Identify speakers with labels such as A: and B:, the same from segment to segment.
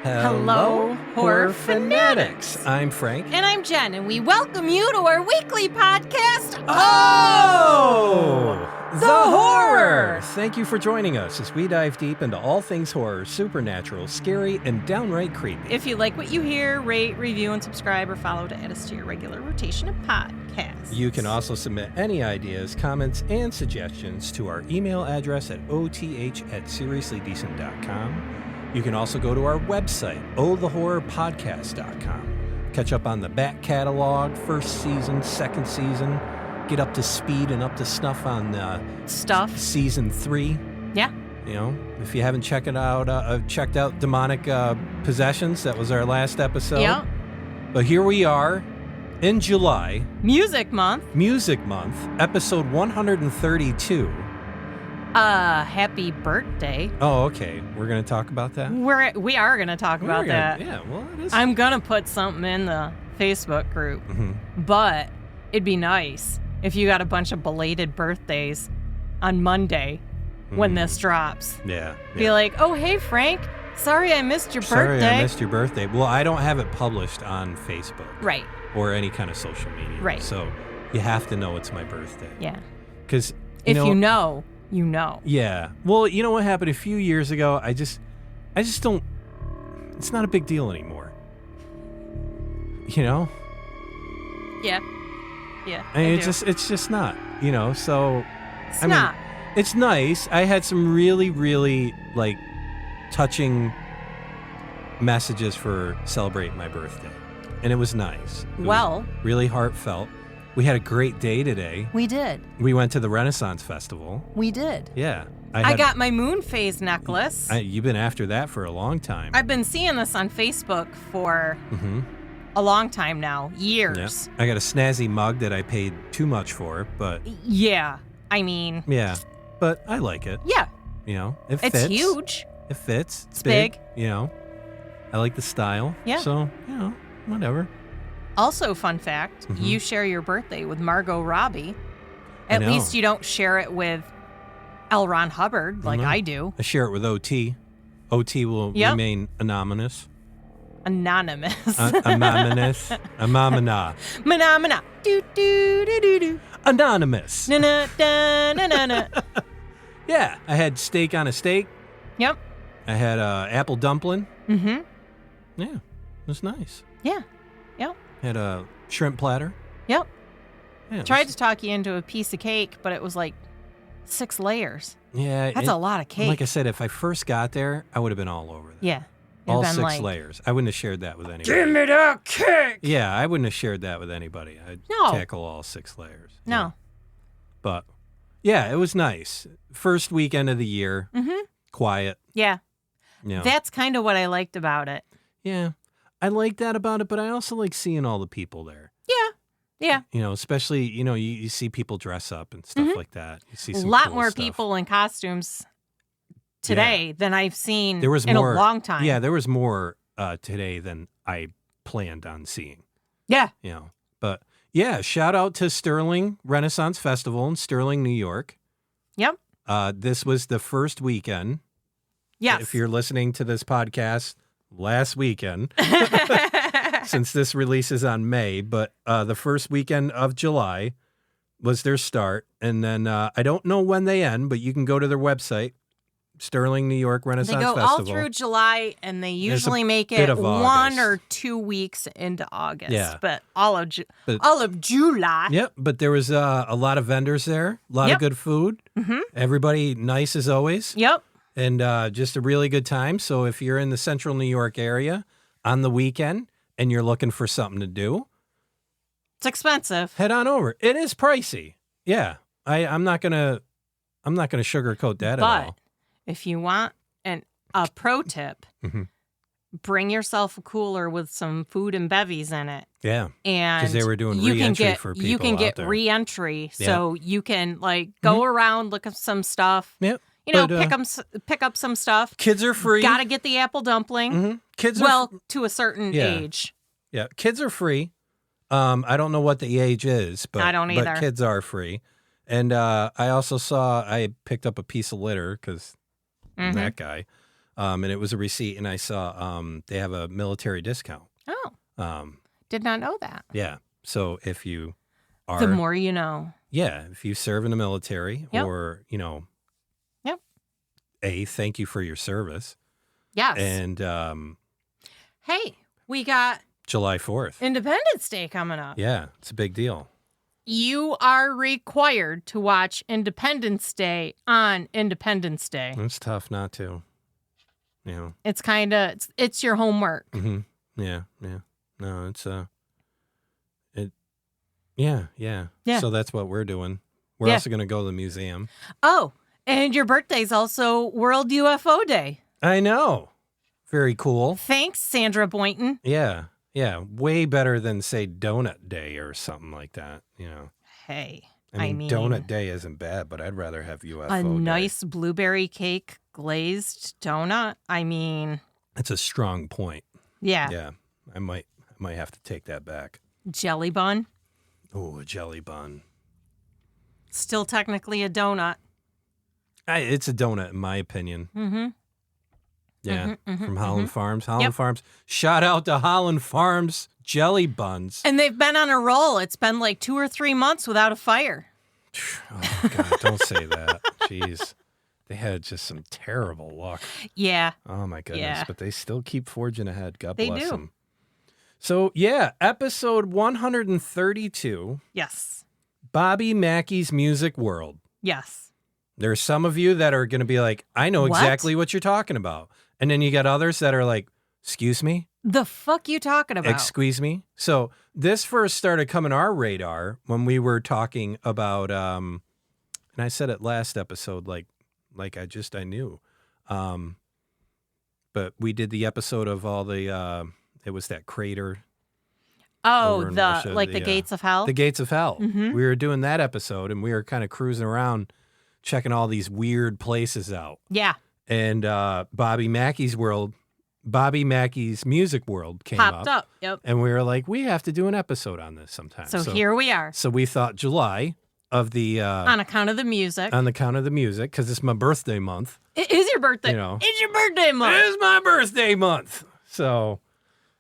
A: Hello, Horror Fanatics.
B: I'm Frank.
A: And I'm Jenn, and we welcome you to our weekly podcast,
B: The Horror! Thank you for joining us as we dive deep into all things horror, supernatural, scary, and downright creepy.
A: If you like what you hear, rate, review, and subscribe, or follow to add us to your regular rotation of podcasts.
B: You can also submit any ideas, comments, and suggestions to our email address at oth@seriouslydecent.com. You can also go to our website, ohthehorrorpodcast.com. Catch up on the back catalog, first season, second season. Get up to speed and up to snuff on season 3.
A: Yeah.
B: You know, if you haven't checked out Demonic Possessions, that was our last episode.
A: Yeah.
B: But here we are in July.
A: Music Month,
B: episode 132.
A: happy birthday.
B: Oh, okay. We're going to talk about that?
A: We are going to talk about that.
B: Yeah, well, it is.
A: I'm going to put something in the Facebook group, but it'd be nice if you got a bunch of belated birthdays on Monday when this drops.
B: Yeah.
A: Be like, oh, hey, Frank, sorry I missed your birthday.
B: Sorry I missed your birthday. Well, I don't have it published on Facebook.
A: Right.
B: Or any kind of social media.
A: Right.
B: So you have to know it's my birthday.
A: Yeah.
B: Because
A: if you know, you know.
B: Yeah. Well, you know what happened a few years ago? I just don't. It's not a big deal anymore. You know?
A: Yeah. Yeah.
B: I mean, it's just not. You know. So.
A: It's not.
B: It's nice. I had some really, really touching messages for celebrating my birthday, and it was nice. It was really heartfelt. We had a great day today.
A: We did.
B: We went to the Renaissance Festival.
A: We did.
B: Yeah.
A: I got my moon phase necklace.
B: You've been after that for a long time.
A: I've been seeing this on Facebook for a long time now. Years.
B: Yeah. I got a snazzy mug that I paid too much for, but...
A: Yeah. I mean...
B: Yeah. But I like it.
A: Yeah.
B: You know, it fits.
A: It's huge.
B: It fits.
A: It's big.
B: You know. I like the style.
A: Yeah.
B: So, you know, whatever.
A: Also, fun fact, you share your birthday with Margot Robbie. At least you don't share it with L. Ron Hubbard like I do.
B: I share it with OT. OT will remain anonymous.
A: Anonymous.
B: Anonymous. Amamana.
A: Manamana. Do do do do do.
B: Anonymous.
A: Na na da na na na.
B: Yeah, I had steak on a steak.
A: Yep.
B: I had apple dumpling.
A: Mm-hmm.
B: Yeah, it was nice.
A: Yeah. Yep.
B: Had a shrimp platter.
A: Yep.
B: Yeah,
A: Tried to talk you into a piece of cake, but it was like 6 layers.
B: Yeah.
A: That's a lot of cake.
B: Like I said, if I first got there, I would have been all over that.
A: Yeah.
B: All 6 layers. I wouldn't have shared that with anybody.
A: Give me that cake!
B: Yeah, I wouldn't have shared that with anybody. I'd tackle all 6 layers.
A: No.
B: Yeah. But, yeah, it was nice. First weekend of the year.
A: Mm-hmm.
B: Quiet.
A: Yeah.
B: You know.
A: That's kind of what I liked about it.
B: Yeah. I like that about it, but I also like seeing all the people there.
A: Yeah. Yeah.
B: You know, especially, you know, you see people dress up and stuff like that. You see some
A: a lot
B: cool
A: more
B: stuff.
A: people in costumes today than I've seen
B: there was
A: in
B: more,
A: a long time.
B: Yeah, there was more today than I planned on seeing.
A: Yeah.
B: You know, but yeah, shout out to Sterling Renaissance Festival in Sterling, New York.
A: Yep.
B: This was the first weekend.
A: Yes.
B: If you're listening to this podcast last weekend, since this releases on May, but the first weekend of July was their start. And then I don't know when they end, but you can go to their website, Sterling, New York Renaissance Festival.
A: They go all through July, and they usually make it 1 or 2 weeks into August.
B: Yeah.
A: But all of July.
B: Yep, but there was a lot of vendors there, a lot of good food.
A: Mm-hmm.
B: Everybody nice as always.
A: Yep.
B: And just a really good time. So if you're in the central New York area on the weekend and you're looking for something to do,
A: it's expensive.
B: head on over. It is pricey. Yeah. I'm not gonna sugarcoat that at all.
A: But if you want a pro tip, bring yourself a cooler with some food and bevies in it.
B: Yeah.
A: And
B: because they were doing re-entry for people.
A: You can
B: out
A: get
B: there.
A: Re-entry, so you can go around, look at some stuff.
B: Yep.
A: You know, pick up some stuff.
B: Kids are free.
A: Got to get the apple dumpling.
B: Kids
A: are to a certain age.
B: Yeah, kids are free. I don't know what the age is, but
A: I don't either.
B: But kids are free. And I also saw I picked up a piece of litter because that guy. And it was a receipt, and I saw they have a military discount.
A: Oh. Did not know that.
B: Yeah. So if you are...
A: The more you know.
B: Yeah. If you serve in the military
A: Yep.
B: or,
A: Yep.
B: thank you for your service.
A: Yes.
B: And
A: hey, we got
B: July 4th.
A: Independence Day coming up.
B: Yeah. It's a big deal.
A: You are required to watch Independence Day on Independence Day.
B: It's tough not to.
A: It's kind of, it's your homework.
B: Mm-hmm. Yeah. No, it's, Yeah. So that's what we're doing. We're also going to go to the museum.
A: Oh, and your birthday's also World UFO Day.
B: I know. Very cool.
A: Thanks, Sandra Boynton.
B: Yeah. Way better than, say, Donut Day or something like that,
A: Hey,
B: I mean, Donut Day isn't bad, but I'd rather have UFO
A: a
B: Day.
A: nice blueberry cake glazed donut. I mean,
B: That's a strong point.
A: yeah.
B: Yeah. I might have to take that back.
A: Jelly bun.
B: Oh, a jelly bun.
A: Still technically a donut.
B: It's a donut, in my opinion.
A: Mm-hmm.
B: Yeah, from Holland Farms. Holland Farms. Shout out to Holland Farms jelly buns.
A: And they've been on a roll. It's been like 2 or 3 months without a fire.
B: Oh, God, don't say that. Jeez. They had just some terrible luck.
A: Yeah.
B: Oh, my goodness.
A: Yeah.
B: But they still keep forging ahead. God
A: They
B: bless
A: do.
B: them. So, yeah, episode 132,
A: Yes.
B: Bobby Mackey's Music World.
A: Yes.
B: There's some of you that are going to be like, I know
A: What?
B: exactly what you're talking about. And then you got others that are like, excuse me?
A: The fuck you talking about?
B: Excuse me? So this first started coming our radar when we were talking about, and I said it last episode, like I knew. But we did the episode of all the, it was that crater.
A: Oh,
B: over in Russia,
A: the Gates of Hell?
B: The Gates of Hell.
A: Mhm.
B: We were doing that episode and we were kind of cruising around checking all these weird places out.
A: Yeah.
B: And Bobby Mackey's Music World came
A: Popped up. Yep.
B: and we were like, we have to do an episode on this sometime.
A: So here we are.
B: So we thought July of the
A: On account of the music.
B: on the count of the music, because it's my birthday month.
A: It is your birthday. It's your birthday month.
B: It is my birthday month. So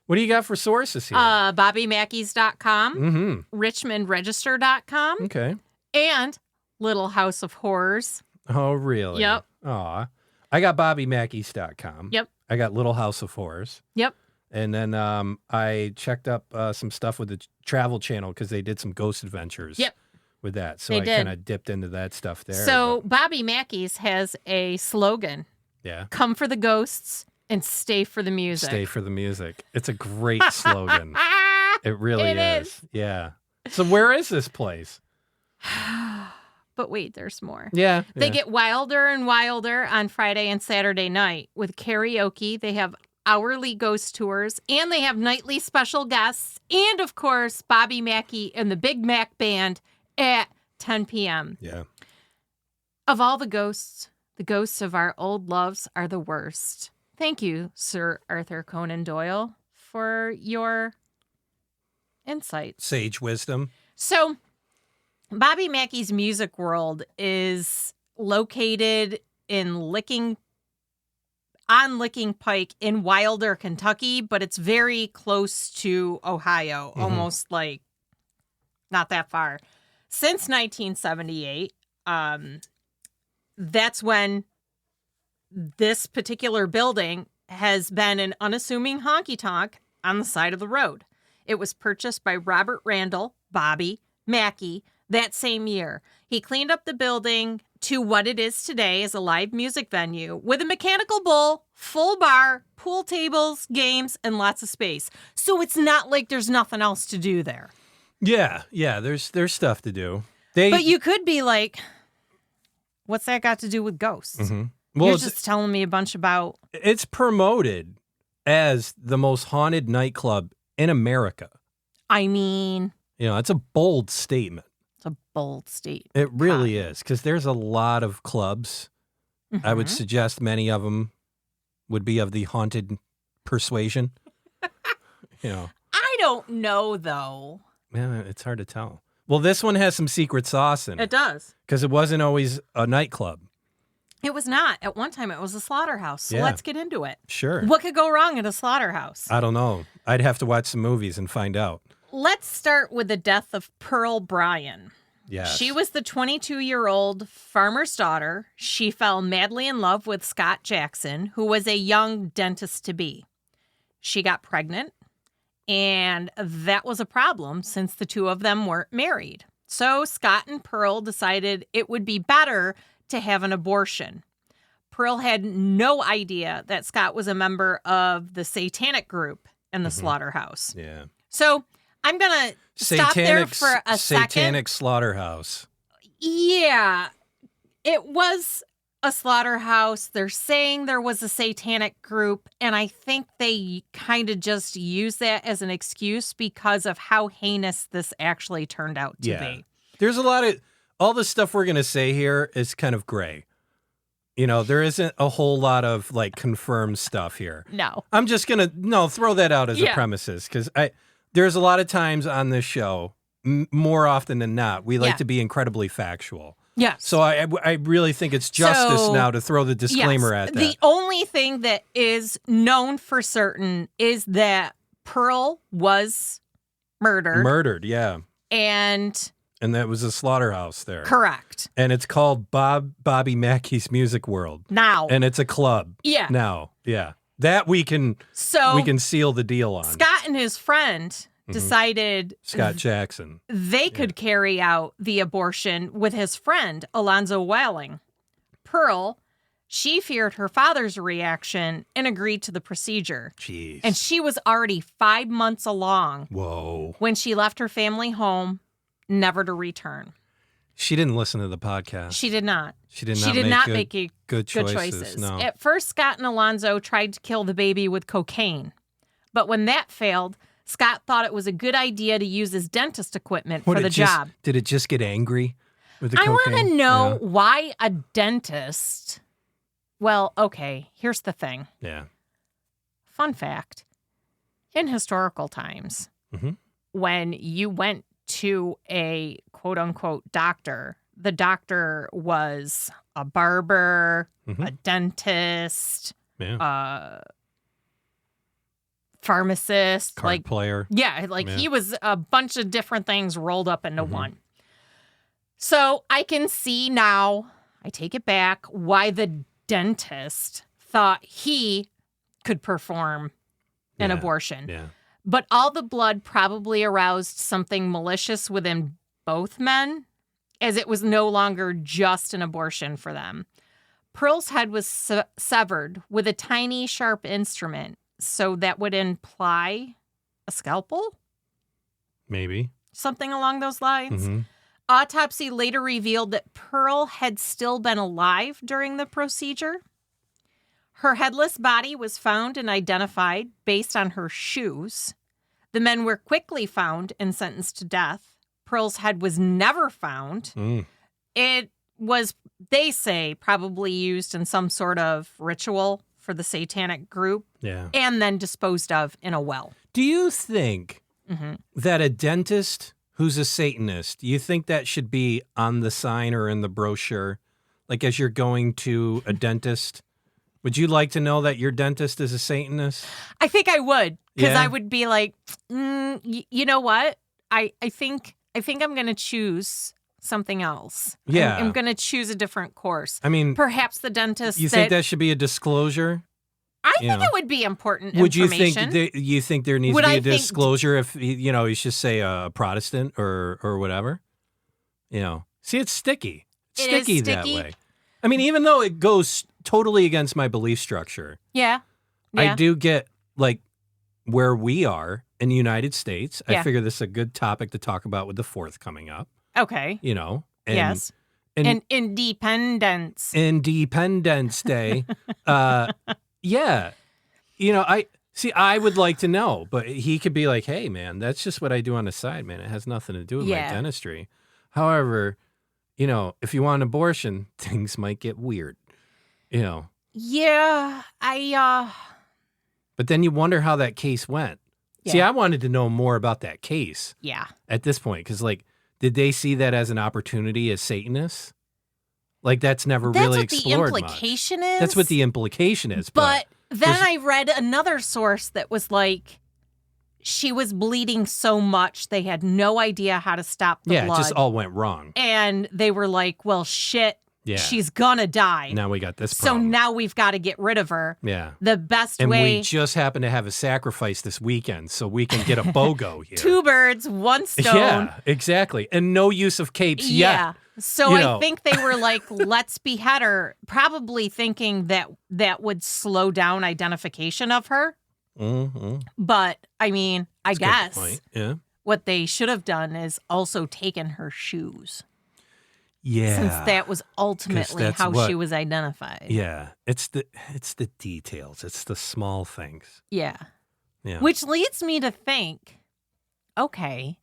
B: what do you got for sources here?
A: BobbyMackeys.com, RichmondRegister.com,
B: Okay.
A: and Little House of Horrors.
B: Oh, really?
A: Yep.
B: Aw. I got BobbyMackeys.com.
A: Yep.
B: I got Little House of Horrors.
A: Yep.
B: And then I checked up some stuff with the Travel Channel because they did some ghost adventures.
A: Yep.
B: With that. So
A: They
B: I
A: did.
B: kind of dipped into that stuff there.
A: So Bobby Mackey's has a slogan:
B: yeah.
A: "Come for the ghosts and stay for the music."
B: Stay for the music. It's a great slogan.
A: Ah,
B: It really
A: It
B: is. Yeah. So where is this place?
A: but wait, there's more.
B: Yeah.
A: They get wilder and wilder on Friday and Saturday night with karaoke. They have hourly ghost tours, and they have nightly special guests, and of course, Bobby Mackey and the Big Mac Band at 10 p.m.
B: Yeah.
A: Of all the ghosts of our old loves are the worst. Thank you, Sir Arthur Conan Doyle, for your insights.
B: Sage wisdom.
A: So, Bobby Mackey's Music World is located in Licking Pike in Wilder, Kentucky, but it's very close to Ohio, almost like not that far. Since 1978, that's when this particular building has been an unassuming honky-tonk on the side of the road. It was purchased by Robert Randall, Bobby Mackey, that same year. He cleaned up the building to what it is today as a live music venue with a mechanical bull, full bar, pool tables, games, and lots of space. So it's not like there's nothing else to do there.
B: Yeah. Yeah. There's stuff to do.
A: But you could be like, what's that got to do with ghosts?
B: Well,
A: You're just telling me a bunch about...
B: It's promoted as the most haunted nightclub in America.
A: I mean...
B: It's a bold statement.
A: It's a bold statement.
B: It really is, because there's a lot of clubs. I would
A: Mhm.
B: suggest many of them would be of the haunted persuasion.
A: I don't know, though.
B: Yeah, it's hard to tell. Well, this one has some secret sauce in
A: It
B: it
A: does.
B: because it wasn't always a nightclub.
A: It was not. At one time, it was a slaughterhouse. So
B: Yeah.
A: let's get into it.
B: Sure.
A: What could go wrong at a slaughterhouse?
B: I don't know. I'd have to watch some movies and find out.
A: Let's start with the death of Pearl Bryan.
B: Yes.
A: She was the 22-year-old farmer's daughter. She fell madly in love with Scott Jackson, who was a young dentist-to-be. She got pregnant, and that was a problem since the two of them weren't married. So Scott and Pearl decided it would be better to have an abortion. Pearl had no idea that Scott was a member of the satanic group in the slaughterhouse.
B: Yeah.
A: So I'm going to stop there for a second.
B: Satanic slaughterhouse.
A: Yeah, it was a slaughterhouse. They're saying there was a satanic group, and I think they kind of just use that as an excuse because of how heinous this actually turned out to be.
B: There's a lot of, all the stuff we're going to say here is kind of gray. You know, there isn't a whole lot of like confirmed stuff here.
A: No.
B: I'm just going to, throw that out as a premises because there's a lot of times on this show, more often than not, we like to be incredibly factual.
A: Yes.
B: So I really think it's justice now to throw the disclaimer at that.
A: The only thing that is known for certain is that Pearl was murdered.
B: Murdered, yeah.
A: And
B: that was a slaughterhouse there.
A: Correct.
B: And it's called Bobby Mackey's Music World.
A: Now.
B: And it's a club.
A: Yeah.
B: Now, yeah. That we can seal the deal on.
A: Scott and his friend decided
B: Scott Jackson.
A: They could carry out the abortion with his friend, Alonzo Walling. Pearl, she feared her father's reaction and agreed to the procedure.
B: Jeez.
A: And she was already 5 months along.
B: Whoa.
A: When she left her family home, never to return.
B: She didn't listen to the podcast.
A: She did not.
B: She did not make good choices.
A: Good choices.
B: No.
A: At first, Scott and Alonzo tried to kill the baby with cocaine. But when that failed, Scott thought it was a good idea to use his dentist equipment for the job.
B: Did it just get angry with the
A: I
B: cocaine?
A: want to know why a dentist... Well, okay, here's the thing.
B: Yeah.
A: Fun fact. In historical times, when you went to a quote-unquote doctor, the doctor was a barber, a dentist, pharmacist,
B: card player.
A: Yeah, he was a bunch of different things rolled up into one. So I can see now, I take it back, why the dentist thought he could perform an abortion.
B: Yeah.
A: But all the blood probably aroused something malicious within both men, as it was no longer just an abortion for them. Pearl's head was severed with a tiny, sharp instrument, so that would imply a scalpel?
B: Maybe.
A: Something along those lines. Autopsy later revealed that Pearl had still been alive during the procedure. Her headless body was found and identified based on her shoes. The men were quickly found and sentenced to death. Pearl's head was never found. It was, they say, probably used in some sort of ritual for the satanic group.
B: Yeah.
A: And then disposed of in a well.
B: Do you think that a dentist who's a Satanist, you think that should be on the sign or in the brochure? Like as you're going to a dentist? Would you like to know that your dentist is a Satanist?
A: I think I would, because I would be like, you know what? I think I'm going to choose something else.
B: Yeah.
A: I'm going to choose a different course.
B: I mean,
A: perhaps the dentist.
B: You think that should be a disclosure?
A: I think it would be important
B: would
A: information.
B: You think there needs to be a disclosure if you should say a Protestant or whatever? See, it's sticky. It's sticky that way. I mean, even though it goes totally against my belief structure.
A: Yeah.
B: I do get like where we are in the United States. I figure this is a good topic to talk about with the 4th coming up.
A: Okay.
B: Yes.
A: And Independence
B: Day. Yeah. I would like to know, but he could be like, hey, man, that's just what I do on the side, man. It has nothing to do with my dentistry. However, if you want an abortion, things might get weird,
A: Yeah,
B: But then you wonder how that case went. Yeah. See, I wanted to know more about that case.
A: Yeah.
B: At this point, because, did they see that as an opportunity as Satanists? Like, that's never
A: That's
B: really
A: what the
B: explored
A: implication
B: much.
A: is.
B: That's what the implication is.
A: But then I read another source that was like, she was bleeding so much they had no idea how to stop the blood.
B: It just all went wrong.
A: And they were like, well, shit, she's gonna die.
B: Now we got this problem.
A: So now we've got to get rid of her.
B: Yeah.
A: The best
B: and
A: way...
B: we just happen to have a sacrifice this weekend, so we can get a BOGO here.
A: 2 birds, 1 stone.
B: Yeah, exactly. And no use of capes yet.
A: So I think they were like, let's behead her, probably thinking that would slow down identification of her.
B: Mm-hmm.
A: But, I mean, I guess
B: what
A: they should have done is also taken her shoes.
B: Yeah.
A: Since that was ultimately how she was identified.
B: Yeah. It's the details. It's the small things.
A: Yeah.
B: Yeah.
A: Which leads me to think, okay,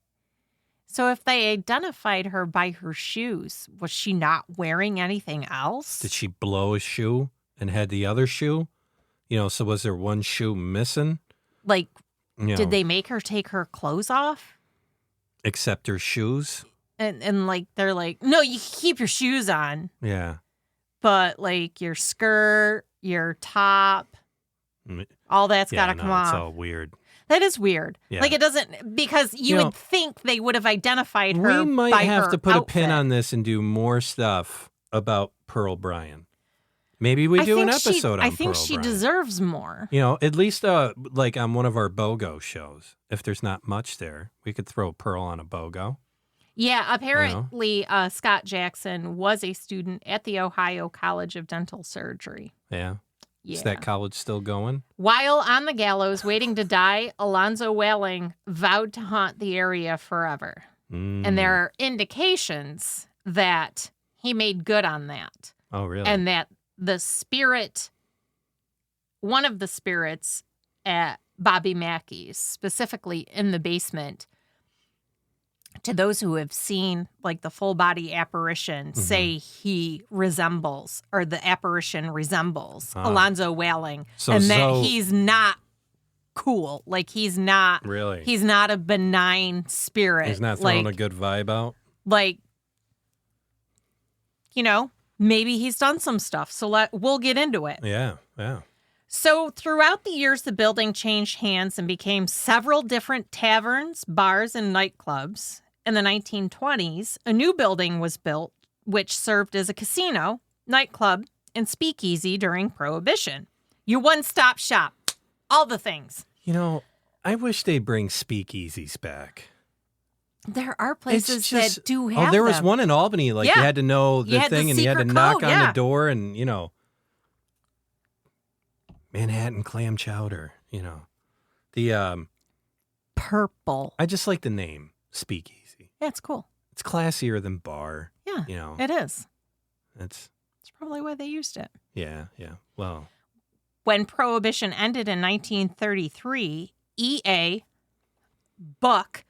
A: so if they identified her by her shoes, was she not wearing anything else?
B: Did she blow a shoe and had the other shoe? So was there one shoe missing?
A: Like, did they make her take her clothes off?
B: Except her shoes?
A: And like, they're like, no, you keep your shoes on.
B: Yeah.
A: But like your skirt, your top, all that's got to come off.
B: It's all weird.
A: That is weird. Yeah. Like, it doesn't, because you would think they would have identified her.
B: We might have to put
A: outfit.
B: a pin on this and do more stuff about Pearl Bryan. Maybe we do an episode on Pearl Bryan.
A: I think she deserves more.
B: At least like on one of our BOGO shows. If there's not much there, we could throw Pearl on a BOGO.
A: Yeah, apparently Scott Jackson was a student at the Ohio College of Dental Surgery.
B: Yeah. Is that college still going?
A: While on the gallows waiting to die, Alonzo Whaling vowed to haunt the area forever. And there are indications that he made good on that.
B: Oh, really?
A: And that one of the spirits at Bobby Mackey's, specifically in the basement, to those who have seen like the full body apparition, say he resembles, or the apparition resembles Alonzo Whaling, that he's not cool. Like, he's not a benign spirit.
B: He's not throwing a good vibe out.
A: Like, maybe he's done some stuff. So we'll get into it.
B: Yeah.
A: So throughout the years, the building changed hands and became several different taverns, bars, and nightclubs. In the 1920s, a new building was built, which served as a casino, nightclub, and speakeasy during Prohibition. You one-stop shop. All the things.
B: I wish they'd bring speakeasies back.
A: There are places that do have
B: there was one in Albany. Like, you had to know the thing, and you had to knock on the door, and, Manhattan clam chowder, The
A: purple.
B: I just like the name, speakeasy.
A: Yeah, it's cool.
B: It's classier than bar.
A: Yeah, it is.
B: It's
A: probably why they used it.
B: Yeah. Well,
A: when Prohibition ended in 1933, E.A. Buck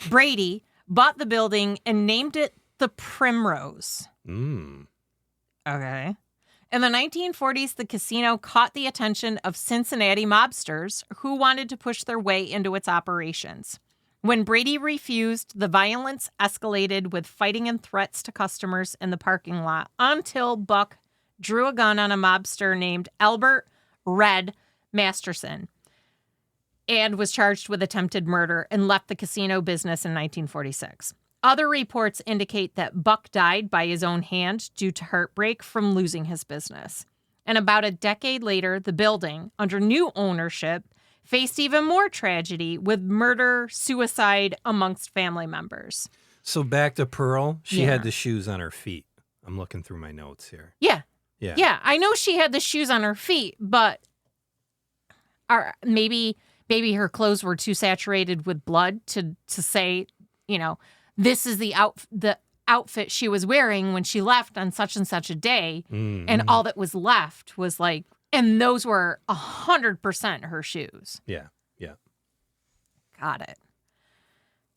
A: Brady bought the building and named it the Primrose. Okay. In the 1940s, the casino caught the attention of Cincinnati mobsters who wanted to push their way into its operations. When Brady refused, the violence escalated with fighting and threats to customers in the parking lot until Buck drew a gun on a mobster named Albert Red Masterson and was charged with attempted murder and left the casino business in 1946. Other reports indicate that Buck died by his own hand due to heartbreak from losing his business. And about a decade later, the building, under new ownership, faced even more tragedy with murder, suicide amongst family members.
B: So back to Pearl, she had the shoes on her feet. I'm looking through my notes here.
A: Yeah, I know she had the shoes on her feet, but maybe her clothes were too saturated with blood to say, this is the outfit she was wearing when she left on such and such a day, and all that was left was like, and those were 100% her shoes.
B: Yeah.
A: Got it.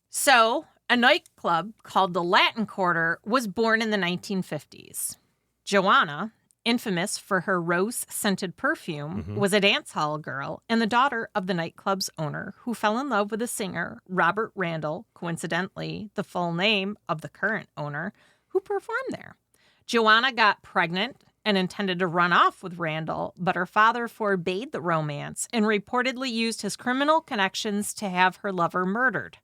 A: So, a nightclub called the Latin Quarter was born in the 1950s. Joanna, infamous for her rose-scented perfume, was a dance hall girl and the daughter of the nightclub's owner, who fell in love with a singer, Robert Randall, coincidentally the full name of the current owner, who performed there. Joanna got pregnant and intended to run off with Randall, but her father forbade the romance and reportedly used his criminal connections to have her lover murdered.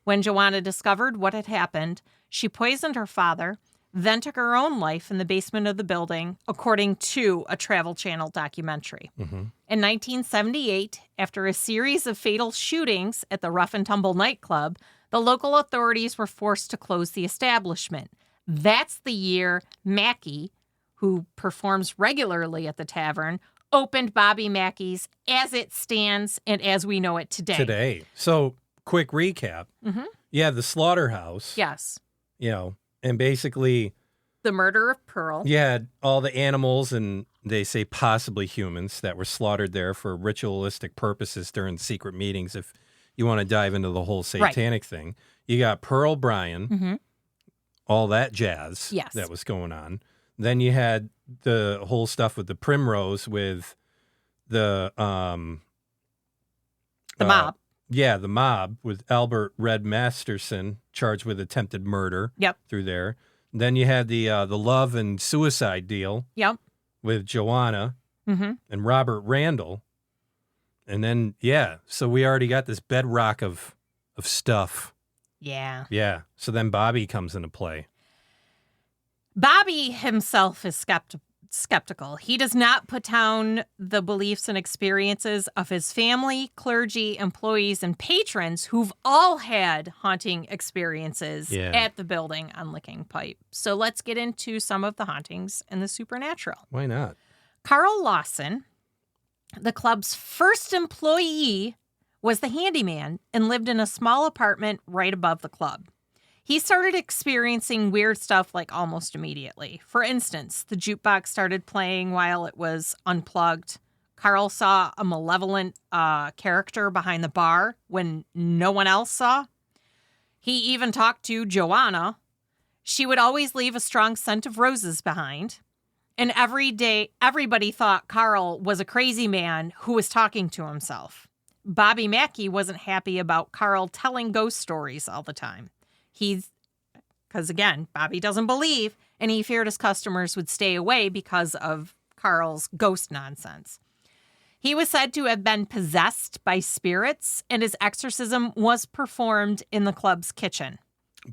A: When Joanna discovered what had happened, she poisoned her father, then took her own life in the basement of the building, according to a Travel Channel documentary. In 1978, after a series of fatal shootings at the Rough and Tumble nightclub, the local authorities were forced to close the establishment. That's the year Mackey, who performs regularly at the tavern, opened Bobby Mackey's as it stands and as we know it today.
B: So, quick recap. Yeah, the slaughterhouse.
A: Yes.
B: And basically,
A: the murder of Pearl.
B: You had all the animals and they say possibly humans that were slaughtered there for ritualistic purposes during secret meetings. If you want to dive into the whole satanic thing, you got Pearl Bryan, all that jazz that was going on. Then you had the whole stuff with the Primrose with the
A: mob.
B: Yeah, the mob with Albert Red Masterson charged with attempted murder. Through there. Then you had the love and suicide deal. With Joanna and Robert Randall. And then so we already got this bedrock of stuff. Yeah. So then Bobby comes into play.
A: Bobby himself is skeptical. He does not put down the beliefs and experiences of his family, clergy, employees, and patrons who've all had haunting experiences at the building on Licking Pipe. So let's get into some of the hauntings and the supernatural.
B: Why not?
A: Carl Lawson, the club's first employee, was the handyman and lived in a small apartment right above the club. He started experiencing weird stuff like almost immediately. For instance, the jukebox started playing while it was unplugged. Carl saw a malevolent character behind the bar when no one else saw. He even talked to Joanna. She would always leave a strong scent of roses behind. And every day, everybody thought Carl was a crazy man who was talking to himself. Bobby Mackey wasn't happy about Carl telling ghost stories all the time. Because again, Bobby doesn't believe, and he feared his customers would stay away because of Carl's ghost nonsense. He was said to have been possessed by spirits, and his exorcism was performed in the club's kitchen.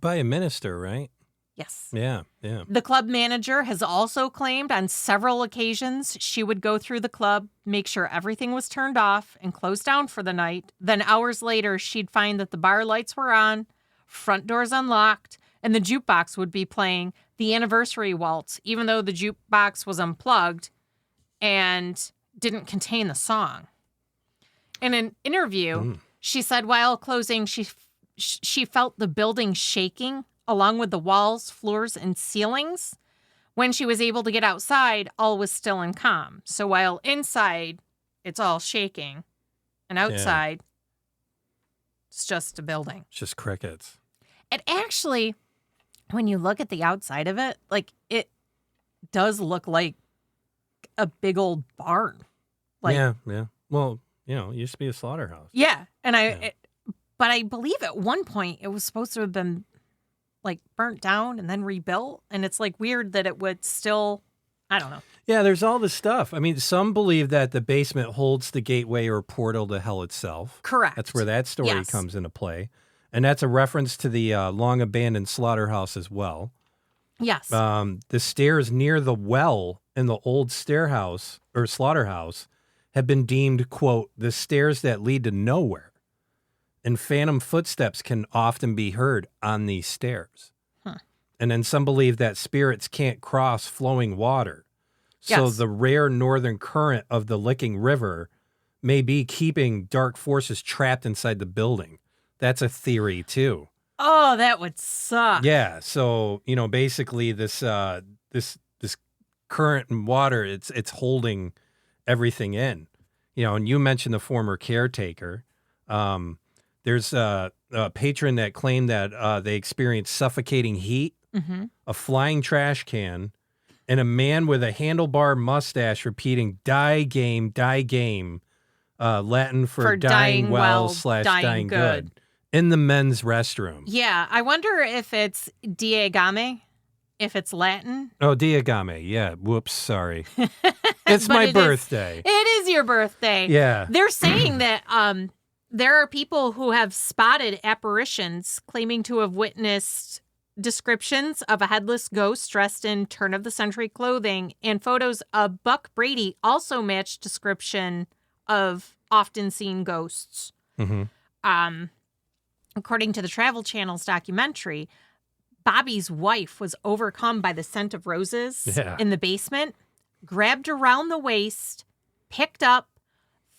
B: By a minister, right?
A: Yes.
B: Yeah.
A: The club manager has also claimed on several occasions she would go through the club, make sure everything was turned off, and close down for the night. Then hours later, she'd find that the bar lights were on, front doors unlocked, and the jukebox would be playing the anniversary waltz, even though the jukebox was unplugged and didn't contain the song. In an interview, she said while closing, she felt the building shaking along with the walls, floors, and ceilings. When she was able to get outside, all was still and calm. So while inside, it's all shaking, and outside, it's just a building.
B: It's just crickets.
A: And actually, when you look at the outside of it, like, it does look like a big old barn. Like,
B: yeah. Well, it used to be a slaughterhouse.
A: Yeah. And but I believe at one point it was supposed to have been like burnt down and then rebuilt. And it's like weird that it would still, I don't know.
B: Yeah, there's all this stuff. I mean, some believe that the basement holds the gateway or portal to hell itself.
A: Correct.
B: That's where that story comes into play. And that's a reference to the long-abandoned slaughterhouse as well.
A: Yes.
B: The stairs near the well in the old stairhouse or slaughterhouse have been deemed, quote, the stairs that lead to nowhere. And phantom footsteps can often be heard on these stairs. And then some believe that spirits can't cross flowing water. So the rare northern current of the Licking River may be keeping dark forces trapped inside the building. That's a theory, too.
A: Oh, that would suck.
B: Yeah. So, basically this current in water, it's holding everything in. And you mentioned the former caretaker. There's a patron that claimed that they experienced suffocating heat, a flying trash can, and a man with a handlebar mustache repeating die game, Latin for dying well / dying good. In the men's restroom.
A: Yeah, I wonder if it's diegame. if it's Latin.
B: Oh, Diagame. Yeah. Whoops. Sorry. It's my birthday.
A: It is your birthday.
B: Yeah.
A: They're saying that there are people who have spotted apparitions claiming to have witnessed descriptions of a headless ghost dressed in turn-of-the-century clothing, and photos of Buck Brady also match description of often seen ghosts.
B: Mm-hmm.
A: According to the Travel Channel's documentary, Bobby's wife was overcome by the scent of roses in the basement, grabbed around the waist, picked up,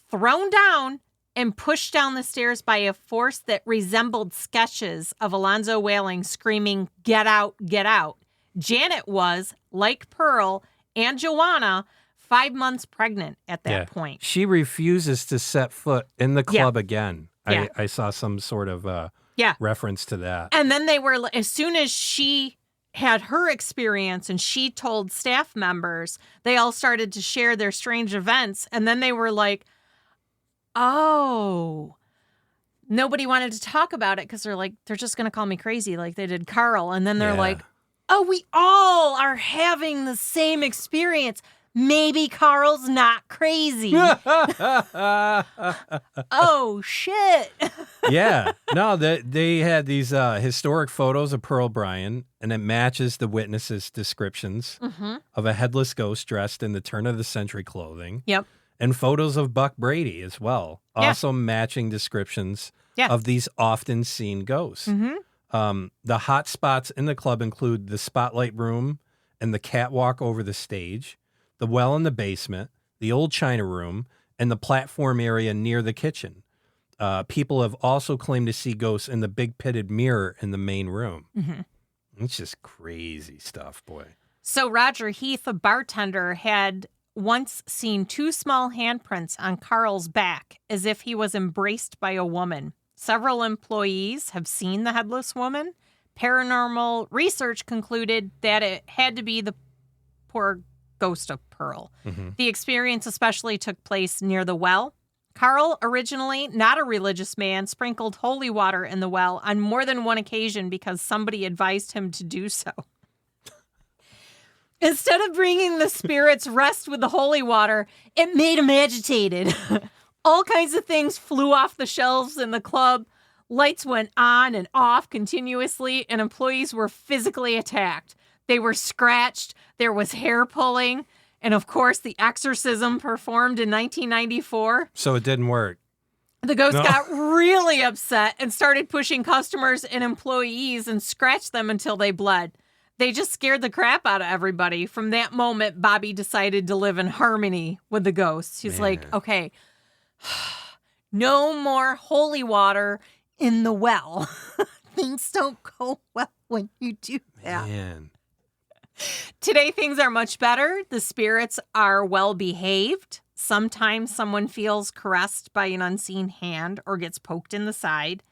A: thrown down, and pushed down the stairs by a force that resembled sketches of Alonzo Whaling screaming, "Get out, get out." Janet was, like Pearl and Joanna, 5 months pregnant at that point.
B: She refuses to set foot in the club again. I saw some sort of reference to that.
A: And then they were, as soon as she had her experience and she told staff members, they all started to share their strange events. And then they were like, oh, nobody wanted to talk about it because they're just going to call me crazy like they did Carl. And then they're like, oh, we all are having the same experience. Maybe Carl's not crazy. Oh, shit.
B: Yeah. No, they had these historic photos of Pearl Bryan, and it matches the witnesses' descriptions of a headless ghost dressed in the turn-of-the-century clothing.
A: Yep.
B: And photos of Buck Brady as well, also matching descriptions of these often seen ghosts. The hot spots in the club include the spotlight room and the catwalk over the stage, the well in the basement, the old china room, and the platform area near the kitchen. People have also claimed to see ghosts in the big pitted mirror in the main room. It's just crazy stuff, boy.
A: So Roger Heath, a bartender, had once seen 2 small handprints on Carl's back as if he was embraced by a woman. Several employees have seen the headless woman. Paranormal research concluded that it had to be the poor ghost of Pearl. The experience especially took place near the well. Carl, originally not a religious man, sprinkled holy water in the well on more than one occasion because somebody advised him to do so. Instead of bringing the spirits rest with the holy water, it made him agitated. All kinds of things flew off the shelves in the club. Lights went on and off continuously, and employees were physically attacked. They were scratched. There was hair pulling. And, of course, the exorcism performed in 1994.
B: So it didn't work.
A: The ghost got really upset and started pushing customers and employees and scratched them until they bled. They just scared the crap out of everybody. From that moment, Bobby decided to live in harmony with the ghosts. He's like, okay, no more holy water in the well. Things don't go well when you do that.
B: Man.
A: Today, things are much better. The spirits are well behaved. Sometimes someone feels caressed by an unseen hand or gets poked in the side.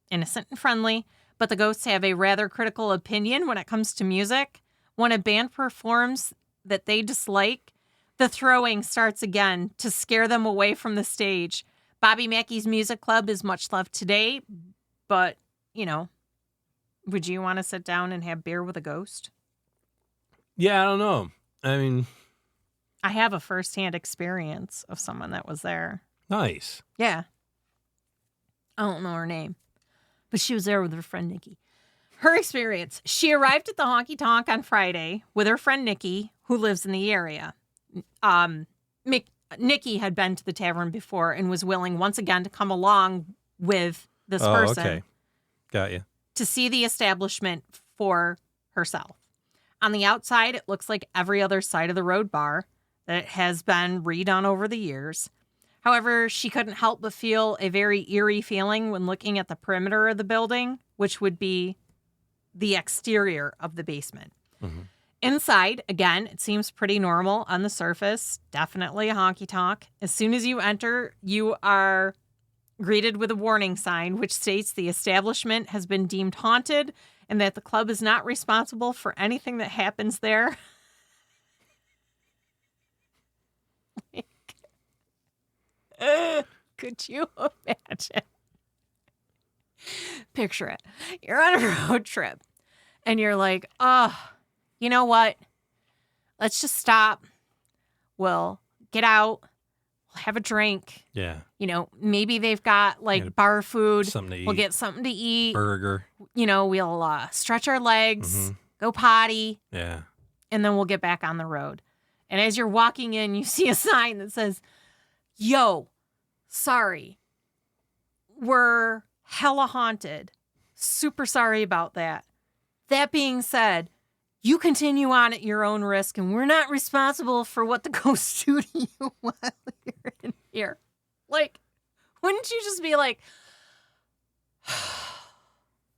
A: Innocent and friendly. But the ghosts have a rather critical opinion when it comes to music. When a band performs that they dislike, the throwing starts again to scare them away from the stage. Bobby Mackey's Music Club is much loved today, but, you know, would you want to sit down and have beer with a ghost?
B: Yeah, I don't know. I mean,
A: I have a firsthand experience of someone that was there.
B: Nice.
A: Yeah. I don't know her name, but she was there with her friend Nikki. Her experience: she arrived at the honky tonk on Friday with her friend Nikki, who lives in the area. Nikki had been to the tavern before and was willing once again to come along with this person.
B: Okay. Got you.
A: To see the establishment for herself. On the outside, it looks like every other side of the road bar that has been redone over the years. However, she couldn't help but feel a very eerie feeling when looking at the perimeter of the building, which would be the exterior of the basement.
B: Mm-hmm.
A: Inside, again, it seems pretty normal on the surface. Definitely a honky-tonk. As soon as you enter, you are greeted with a warning sign, which states the establishment has been deemed haunted and that the club is not responsible for anything that happens there. Could you imagine? Picture it. You're on a road trip and you're like, oh, you know what? Let's just stop. We'll get out. We'll have a drink.
B: Yeah.
A: Maybe they've got like bar food.
B: Something to eat.
A: We'll get something to eat.
B: Burger.
A: We'll stretch our legs, go potty.
B: Yeah.
A: And then we'll get back on the road. And as you're walking in, you see a sign that says, yo, sorry. We're hella haunted. Super sorry about that. That being said, you continue on at your own risk, and we're not responsible for what the ghosts do to you while you're in here. Like, wouldn't you just be like,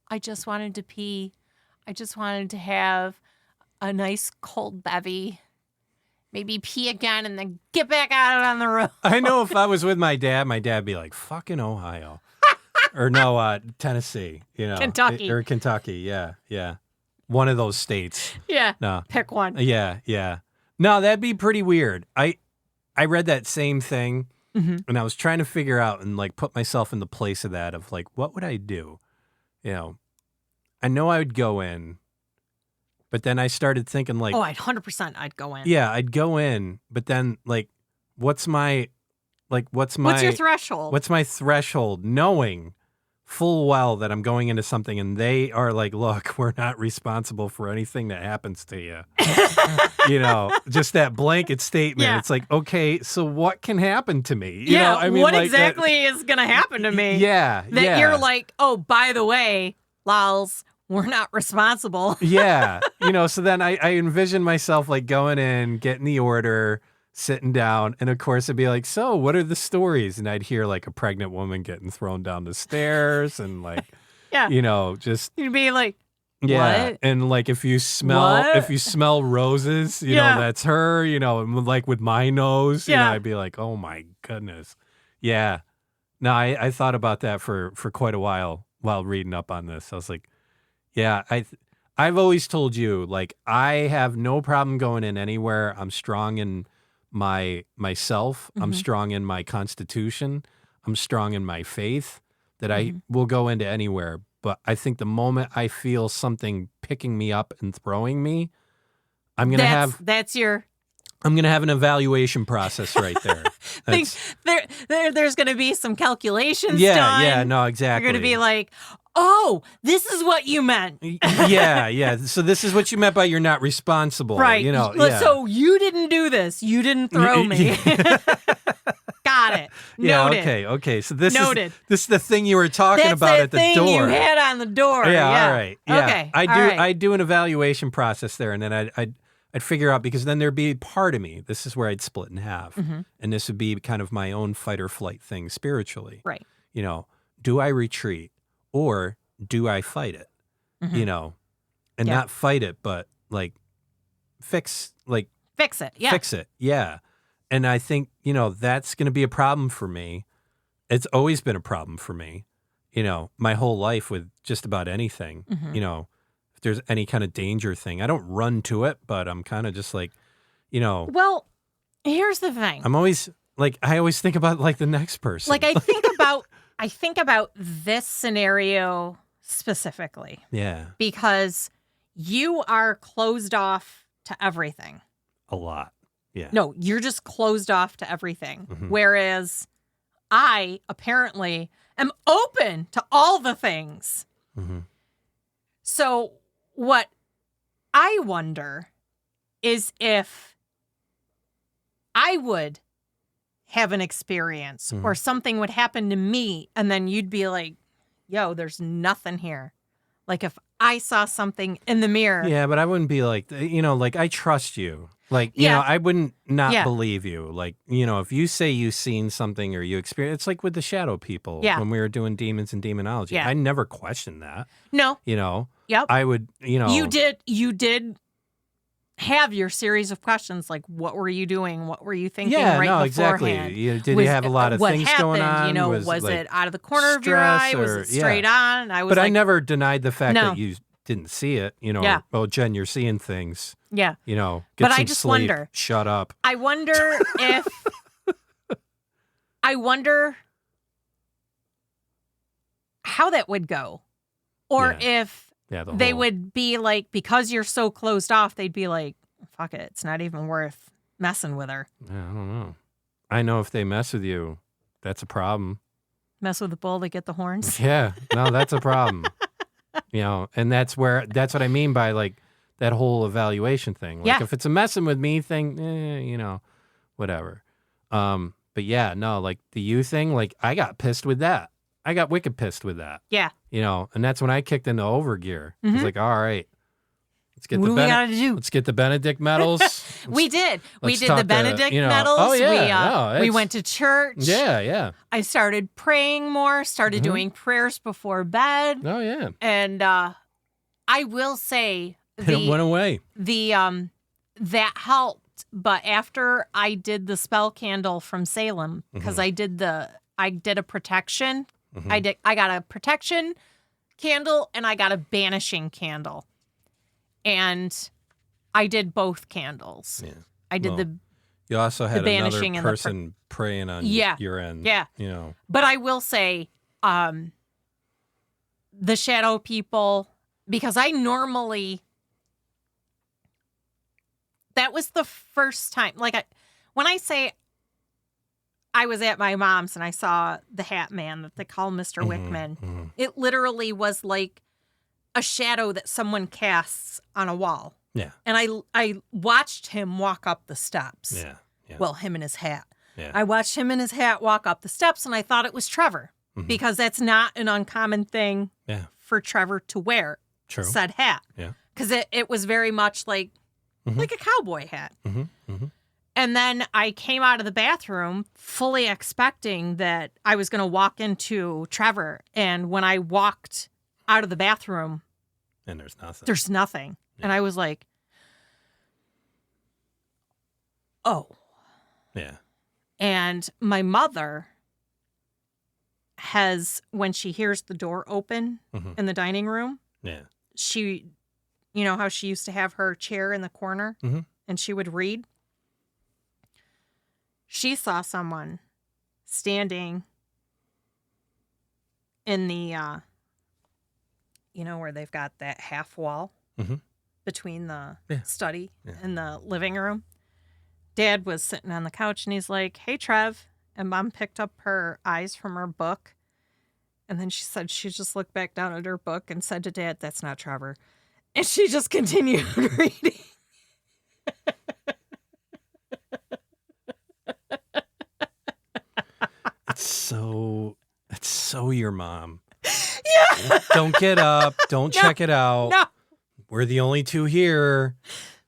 A: I just wanted to pee. I just wanted to have a nice cold bevy. Maybe pee again and then get back out on the road.
B: I know if I was with my dad'd be like, fucking Ohio. Or no, Tennessee,
A: Kentucky.
B: Or Kentucky, yeah. One of those states.
A: Yeah.
B: No.
A: Pick one.
B: Yeah. No, that'd be pretty weird. I read that same thing, and I was trying to figure out and like put myself in the place of that of like, what would I do? I know I would go in, but then I started thinking like,
A: oh, 100% I'd go in.
B: Yeah, I'd go in, but then like, what's your
A: threshold?
B: What's my threshold? Knowing full well that I'm going into something and they are like, look, we're not responsible for anything that happens to you. Just that blanket statement.
A: Yeah.
B: It's like, okay, so what can happen to me?
A: What exactly is going to happen to me?
B: Yeah.
A: You're like, oh, by the way, lols, we're not responsible.
B: Yeah. So then I envision myself like going in, getting the order, sitting down, and of course it'd be like, so what are the stories? And I'd hear like a pregnant woman getting thrown down the stairs and like, just
A: you'd be like,
B: yeah.
A: What?
B: And like if you smell roses, that's her, and like with my nose, I'd be like, oh my goodness. Yeah. No, I thought about that for quite a while reading up on this. I was like, yeah, I've always told you, like, I have no problem going in anywhere. I'm strong in myself. I'm strong in my constitution. I'm strong in my faith that I will go into anywhere. But I think the moment I feel something picking me up and throwing me, I'm going to have an evaluation process right there.
A: There's going to be some calculations done.
B: Yeah, no, exactly.
A: You're going to be like, oh, this is what you meant.
B: Yeah. So this is what you meant by you're not responsible.
A: Right. So you didn't do this. You didn't throw me. Got it.
B: Yeah,
A: Noted.
B: okay. So this
A: Noted.
B: is the thing you were talking about at the door.
A: That's the thing you had on the door.
B: Yeah, all right. Yeah.
A: Okay.
B: I do an evaluation process there, and then I'd figure out, because then there'd be part of me. This is where I'd split in half. And this would be kind of my own fight or flight thing spiritually.
A: Right.
B: Do I retreat or do I fight it? And not fight it, but like fix it. Yeah. Fix it. Yeah. And I think, that's going to be a problem for me. It's always been a problem for me, my whole life with just about anything, if there's any kind of danger thing. I don't run to it, but I'm kind of just like,
A: Well, here's the thing.
B: I'm always like, I always think about like the next person.
A: Like I think about this scenario specifically.
B: Yeah.
A: Because you are closed off to everything.
B: A lot. Yeah.
A: No, you're just closed off to everything. Whereas I apparently am open to all the things. So what I wonder is if I would have an experience or something would happen to me and then you'd be like, yo, there's nothing here. Like if I saw something in the mirror.
B: Yeah, but I wouldn't be like, like I trust you. Like, I wouldn't not believe you. Like, if you say you've seen something or you experience, it's like with the shadow people when we were doing demons and demonology.
A: Yeah.
B: I never questioned that.
A: No. Yep.
B: I would,
A: You did have your series of questions like, what were you doing? What were you thinking beforehand?
B: Exactly. Did you have a lot of things going on?
A: Was it out of the corner of your eye? Was it straight on?
B: I never denied the fact that you didn't see it. Oh, Jen, you're seeing things.
A: Yeah.
B: Get
A: but
B: some
A: I just
B: sleep.
A: wonder.
B: Shut up.
A: I wonder how that would go. Or if
B: Yeah,
A: they would be like, because you're so closed off, they'd be like, fuck it, it's not even worth messing with her.
B: Yeah, I don't know. I know if they mess with you, that's a problem.
A: Mess with the bull to get the horns.
B: Yeah, no, that's a problem. And that's what I mean by like that whole evaluation thing. Like if it's a messing with me thing, whatever. But yeah, no, like the you thing, like I got pissed with that. I got wicked pissed with that.
A: Yeah.
B: And that's when I kicked into overgear. I was like, all right, let's get
A: what do we gotta do?
B: Let's get the Benedict medals.
A: We did the Benedict medals.
B: Oh yeah,
A: we went to church.
B: Yeah.
A: I started praying more. Started doing prayers before bed.
B: Oh yeah.
A: And I will say
B: it went away.
A: That helped. But after I did the spell candle from Salem, because I did a protection. I got a protection candle and I got a banishing candle. And I did both candles. Yeah. I did
B: you also had another
A: banishing
B: person praying on your end.
A: Yeah. But I will say, the shadow people, because I normally, that was the first time, like when I say I was at my mom's and I saw the Hat Man that they call Mr. Wickman, it literally was like a shadow that someone casts on a wall.
B: Yeah.
A: And I watched him walk up the steps.
B: Yeah.
A: Well, him and his hat.
B: Yeah.
A: I watched him and his hat walk up the steps and I thought it was Trevor because that's not an uncommon thing for Trevor to wear.
B: True.
A: Said hat.
B: Yeah.
A: Because it was very much like a cowboy hat. And then I came out of the bathroom fully expecting that I was going to walk into Trevor. And when I walked out of the bathroom,
B: and there's
A: nothing. Yeah. And I was like, oh.
B: Yeah.
A: And my mother has, when she hears the door open in the dining room, she, how she used to have her chair in the corner and she would read. She saw someone standing in the, where they've got that half wall between the study and the living room. Dad was sitting on the couch and he's like, hey, Trev. And Mom picked up her eyes from her book. And then she said she just looked back down at her book and said to Dad, that's not Trevor. And she just continued reading.
B: It's so your mom.
A: Yeah.
B: Don't get up. Don't check it out.
A: No.
B: We're the only two here.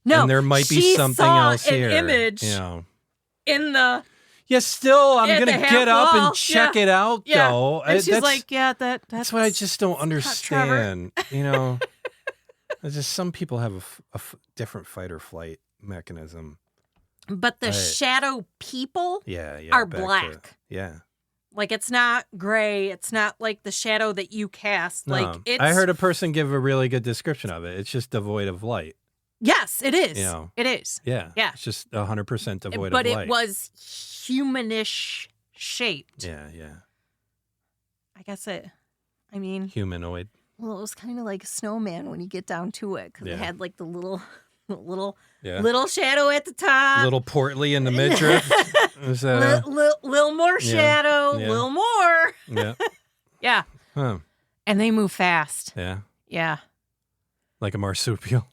A: No.
B: And there might be something else here.
A: An image in the.
B: Yeah, still, I'm going to get up and check it out, though.
A: And she's like, that's
B: what I just don't understand. It's just some people have a different fight or flight mechanism.
A: But the shadow people
B: are
A: black. Like, it's not gray. It's not like the shadow that you cast.
B: No.
A: Like, it's.
B: I heard a person give a really good description of it. It's just devoid of light.
A: Yes, it is. It is.
B: Yeah. It's just 100% devoid of light.
A: But it was humanish shaped.
B: Yeah.
A: I guess humanoid.
B: Well,
A: it was kind of like a snowman when you get down to it. Because it had like the little shadow at the top.
B: Little portly in the midriff.
A: Little more shadow. Little more.
B: Yeah.
A: Yeah.
B: Huh.
A: And they move fast.
B: Yeah.
A: Yeah.
B: Like a marsupial.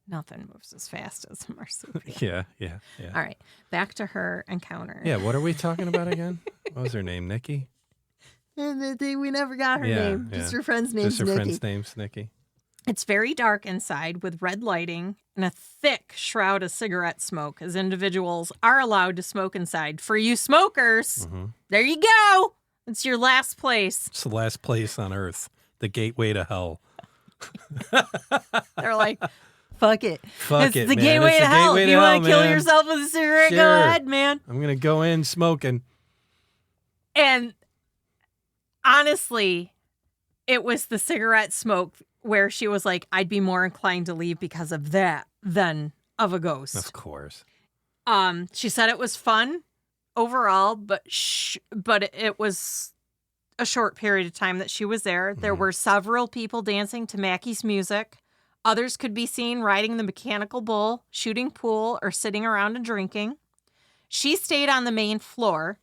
A: Nothing moves as fast as a marsupial.
B: Yeah.
A: All right. Back to her encounter.
B: Yeah. What are we talking about again? What was her name? Nikki?
A: We never got her name. Just her friend's name.
B: Just her friend's name's Nikki.
A: It's very dark inside with red lighting and a thick shroud of cigarette smoke, as individuals are allowed to smoke inside. For you smokers, there you go. It's your last place.
B: It's the last place on earth. The gateway to hell.
A: They're like, fuck it.
B: It's
A: the gateway to hell. If you want to kill yourself with a cigarette, go ahead, man.
B: I'm going to go in smoking.
A: And honestly, it was the cigarette smoke where she was like, I'd be more inclined to leave because of that than of a ghost.
B: Of course.
A: She said it was fun overall, but it was a short period of time that she was there. There were several people dancing to Mackey's music. Others could be seen riding the mechanical bull, shooting pool, or sitting around and drinking. She stayed on the main floor.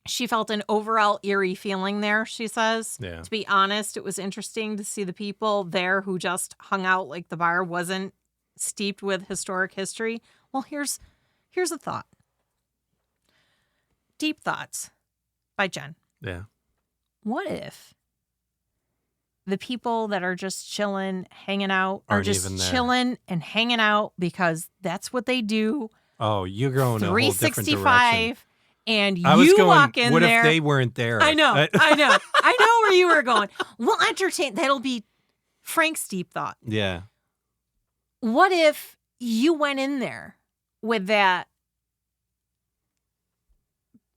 A: She felt an overall eerie feeling there, she says.
B: Yeah.
A: To be honest, it was interesting to see the people there who just hung out like the bar wasn't steeped with historic history. Well, here's a thought. Deep Thoughts by Jenn.
B: Yeah.
A: What if the people that are just chilling, hanging out, are
B: Aren't
A: just
B: even there.
A: chilling and hanging out because that's what they do?
B: Oh, you're going a whole different direction.
A: 365, and
B: I was
A: you
B: going,
A: walk in
B: what
A: there.
B: if they weren't there?
A: I know. I know where you were going. We'll entertain. That'll be Frank's deep thought.
B: Yeah.
A: What if you went in there with that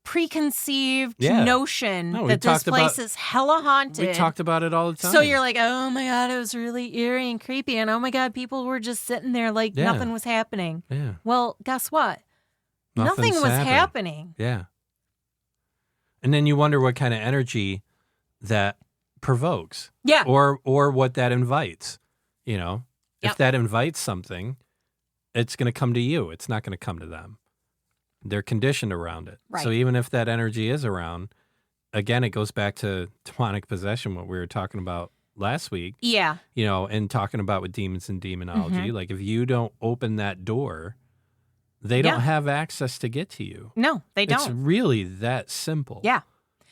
A: preconceived notion that this place is hella haunted?
B: We talked about it all the time.
A: So you're like, oh my God, it was really eerie and creepy. And oh my God, people were just sitting there like nothing was happening.
B: Yeah.
A: Well, guess what?
B: Nothing
A: was happening.
B: Yeah. And then you wonder what kind of energy that provokes.
A: Yeah.
B: Or what that invites. You know, if that invites something, it's going to come to you. It's not going to come to them. They're conditioned around it.
A: Right.
B: So even if that energy is around, again, it goes back to demonic possession, what we were talking about last week.
A: Yeah.
B: You know, and talking about with demons and demonology. Like if you don't open that door, they don't have access to get to you.
A: No, they don't.
B: It's really that simple.
A: Yeah.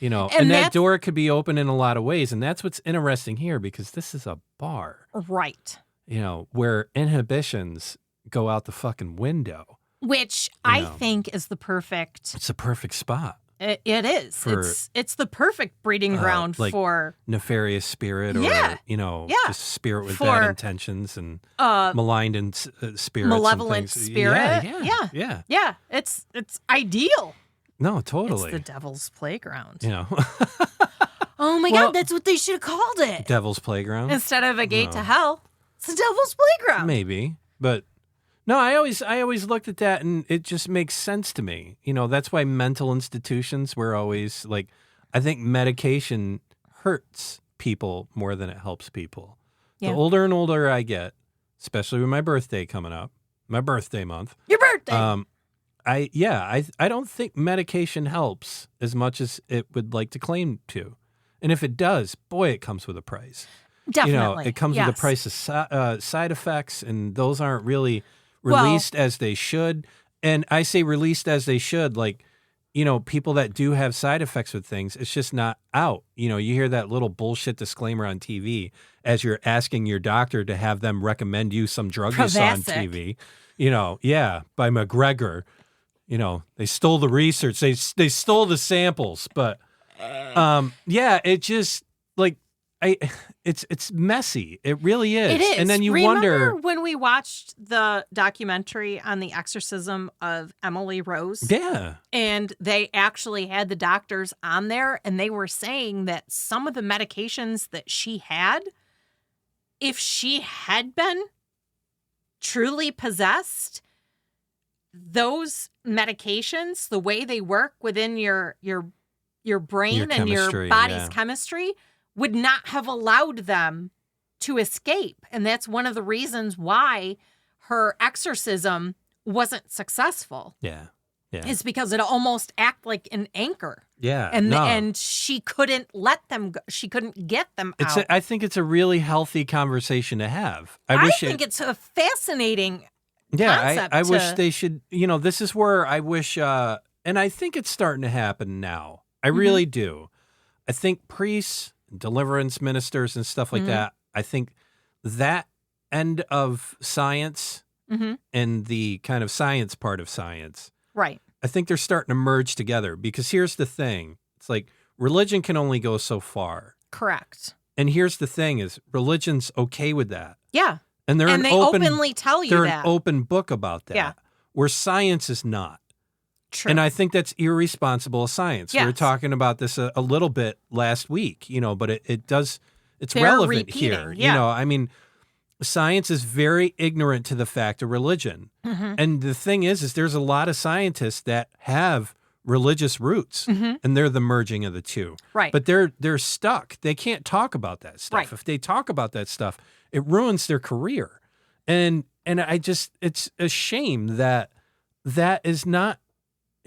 B: You know, and that door could be open in a lot of ways. And that's what's interesting here because this is a bar.
A: Right.
B: You know, where inhibitions go out the fucking window.
A: Which I think is the perfect...
B: It's a perfect spot.
A: It is. It's the perfect breeding ground
B: like
A: for...
B: nefarious spirit or, you know, just spirit with bad intentions and maligned spirits.
A: Malevolent spirit.
B: Yeah.
A: It's ideal.
B: No, totally.
A: It's the devil's playground.
B: You know.
A: Oh my God, that's what they should have called it.
B: Devil's playground?
A: Instead of a gate to hell, it's the devil's playground.
B: Maybe, but... No, I always looked at that and it just makes sense to me. You know, that's why mental institutions were always like, I think medication hurts people more than it helps people. Yeah. The older and older I get, especially with my birthday coming up, my birthday month.
A: Your birthday.
B: I don't think medication helps as much as it would like to claim to. And if it does, boy, it comes with a price.
A: Definitely.
B: You know, it comes with a price of side effects, and those aren't really released as they should. And I say released as they should, like, you know, people that do have side effects with things, it's just not out. You know, you hear that little bullshit disclaimer on TV as you're asking your doctor to have them recommend you some drug you saw on TV. You know, by McGregor. You know, they stole the research. They stole the samples. But, it just, like, it's messy. It really is.
A: It is.
B: And then you
A: Remember
B: wonder
A: when we watched the documentary on the exorcism of Emily Rose?
B: Yeah.
A: And they actually had the doctors on there, and they were saying that some of the medications that she had, if she had been truly possessed, those medications, the way they work within your brain and your body's chemistry, would not have allowed them to escape. And that's one of the reasons why her exorcism wasn't successful.
B: Yeah.
A: Is because it almost acted like an anchor.
B: Yeah.
A: And she couldn't let them go. She couldn't get them out.
B: I think it's a really healthy conversation to have.
A: I think it's a fascinating concept.
B: I wish they should, you know, this is where I wish, and I think it's starting to happen now. I really do. I think priests, deliverance ministers and stuff like that, I think that end of science and the kind of science part of science,
A: right?
B: I think they're starting to merge together because here's the thing. It's like religion can only go so far.
A: Correct.
B: And here's the thing is religion's okay with that.
A: Yeah.
B: And they
A: openly tell you
B: they're
A: that.
B: An open book about that.
A: Yeah.
B: Where science is not.
A: True.
B: And I think that's irresponsible science.
A: Yes.
B: We were talking about this a little bit last week, you know, but it's
A: They're
B: relevant
A: repeating,
B: here.
A: yeah.
B: You know, I mean, science is very ignorant to the fact of religion. And the thing is there's a lot of scientists that have religious roots, and they're the merging of the two.
A: Right.
B: But they're stuck. They can't talk about that stuff.
A: Right.
B: If they talk about that stuff, it ruins their career. And it's a shame that is not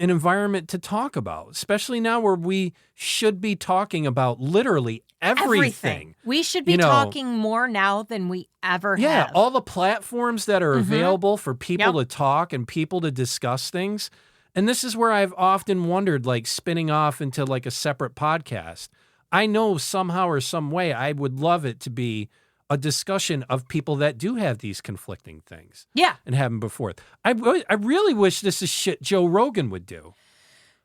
B: an environment to talk about, especially now where we should be talking about literally everything.
A: We should be talking more now than we ever have.
B: Yeah, all the platforms that are available for people to talk and people to discuss things. And this is where I've often wondered, like spinning off into like a separate podcast. I know somehow or some way I would love it to be a discussion of people that do have these conflicting things.
A: Yeah.
B: And have them before. I really wish this is shit Joe Rogan would do.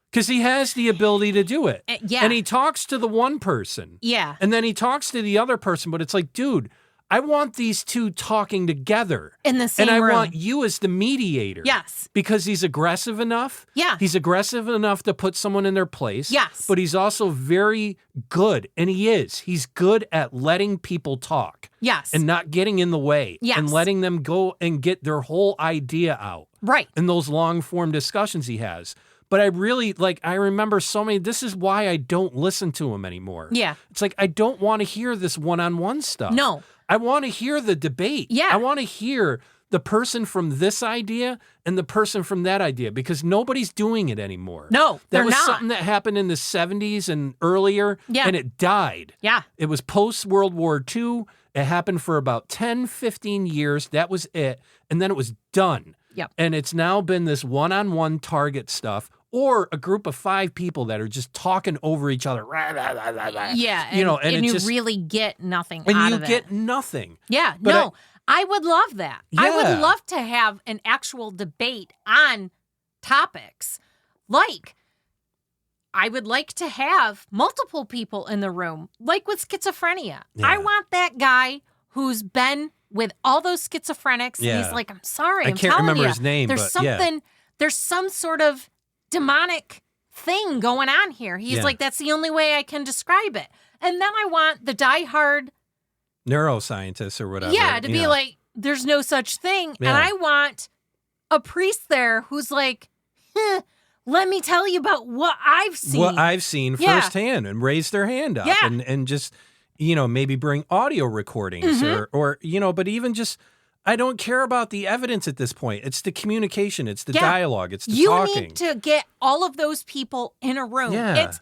B: Because he has the ability to do it.
A: Yeah.
B: And he talks to the one person.
A: Yeah.
B: And then he talks to the other person. But it's like, dude, I want these two talking together.
A: In the same room.
B: And I want you as the mediator.
A: Yes.
B: Because he's aggressive enough.
A: Yeah.
B: He's aggressive enough to put someone in their place.
A: Yes.
B: But he's also very good. And he is. He's good at letting people talk.
A: Yes.
B: And not getting in the way.
A: Yes.
B: And letting them go and get their whole idea out.
A: Right.
B: In those long form discussions he has. But I really, I remember so many, this is why I don't listen to him anymore.
A: Yeah.
B: It's like, I don't want to hear this one-on-one stuff.
A: No.
B: I want to hear the debate.
A: Yeah.
B: I want to hear the person from this idea and the person from that idea because nobody's doing it anymore.
A: No,
B: that was
A: not.
B: something that happened in the 70s and earlier, and it died.
A: Yeah.
B: It was post-World War II. It happened for about 10, 15 years. That was it. And then it was done.
A: Yep.
B: And it's now been this one-on-one target stuff or a group of 5 people that are just talking over each other.
A: Yeah. And you really get nothing out of it.
B: And you get nothing.
A: Yeah. But I would love that.
B: Yeah.
A: I would love to have an actual debate on topics. Like, I would like to have multiple people in the room, like with schizophrenia.
B: Yeah.
A: I want that guy who's been with all those schizophrenics.
B: Yeah.
A: And he's like, I'm sorry.
B: I can't remember his name,
A: There's
B: but
A: something, there's some sort of demonic thing going on here. He's like, that's the only way I can describe it. And then I want the diehard
B: neuroscientist or whatever.
A: Yeah, to be like, there's no such thing.
B: Yeah.
A: And I want a priest there who's like, let me tell you about what I've seen.
B: What I've seen firsthand and raise their hand up and just, maybe bring audio recordings or, but even just, I don't care about the evidence at this point. It's the communication. It's the dialogue. It's the talking.
A: You need to get all of those people in a room.
B: Yeah.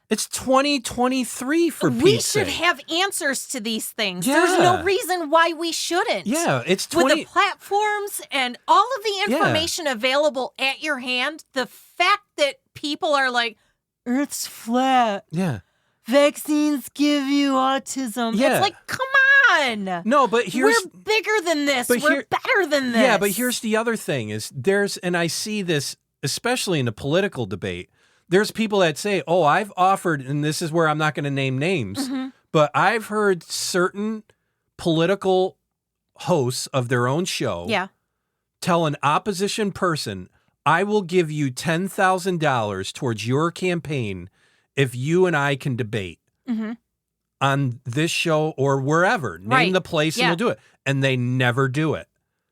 B: It's 2023 for Pete's
A: We should
B: sake.
A: have answers to these things.
B: Yeah.
A: There's no reason why we shouldn't.
B: Yeah, it's
A: With the platforms and all of the information available at your hand, the fact that people are like, Earth's flat.
B: Yeah.
A: Vaccines give you autism.
B: Yeah.
A: It's like, come on.
B: No, but here's...
A: We're bigger than this.
B: But
A: We're better than this.
B: Yeah, but here's the other thing is and I see this, especially in the political debate, there's people that say, oh, I've offered, and this is where I'm not going to name names, but I've heard certain political hosts of their own show tell an opposition person, I will give you $10,000 towards your campaign if you and I can debate on this show or wherever. Name the place and we'll do it. And they never do it.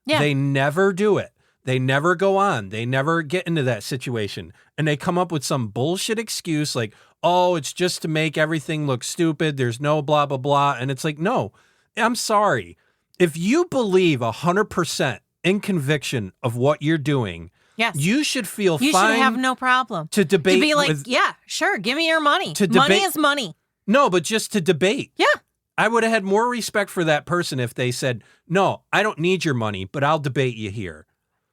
B: Yeah. They never do it. They never go on. They never get into that situation. And they come up with some bullshit excuse like, oh, it's just to make everything look stupid. There's no blah, blah, blah. And it's like, no, I'm sorry. If you believe 100% in conviction of what you're doing, you should feel fine.
A: You should have no problem
B: to debate.
A: To be like, yeah, sure, give me your money. Money is money.
B: No, but just to debate. Yeah. I would have had more respect for that person if they said, no, I don't need your money, but I'll debate you here.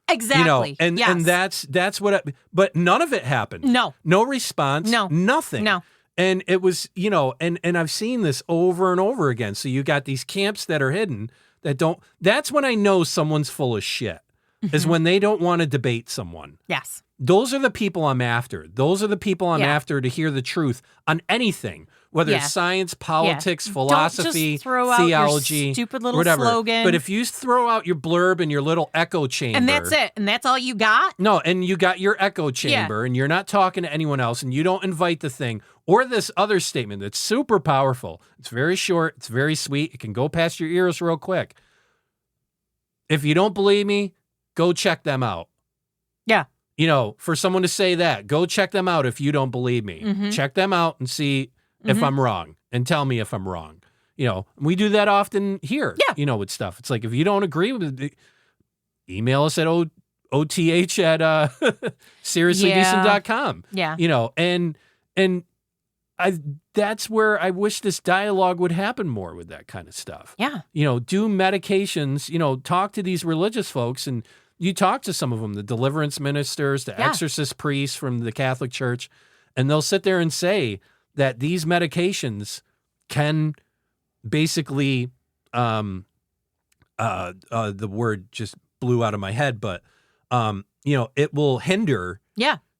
A: Exactly.
B: And that's what but none of it happened. No response.
A: No.
B: Nothing.
A: No.
B: And it was, and I've seen this over and over again. So you got these camps that are hidden that don't, that's when I know someone's full of shit, is when they don't want to debate someone.
A: Yes.
B: Those are the people I'm after. Those are the people I'm after to hear the truth on anything, whether it's science, politics, philosophy,
A: don't just throw
B: theology,
A: out your stupid little
B: whatever.
A: slogan.
B: But if you throw out your blurb and your little echo chamber.
A: And that's it. And that's all you got?
B: No, and you got your echo chamber and you're not talking to anyone else and you don't invite the thing. Or this other statement that's super powerful. It's very short. It's very sweet. It can go past your ears real quick. If you don't believe me, go check them out.
A: Yeah.
B: for someone to say that, go check them out if you don't believe me.
A: Mm-hmm.
B: Check them out and see if I'm wrong and tell me if I'm wrong. We do that often here, with stuff. It's like, if you don't agree with it, email us at OTH at seriouslydecent.com.
A: Yeah.
B: And that's where I wish this dialogue would happen more with that kind of stuff.
A: Yeah.
B: Do medications, talk to these religious folks, and you talk to some of them, the deliverance ministers, the exorcist priests from the Catholic Church, and they'll sit there and say that these medications can basically, the word just blew out of my head, but, it will hinder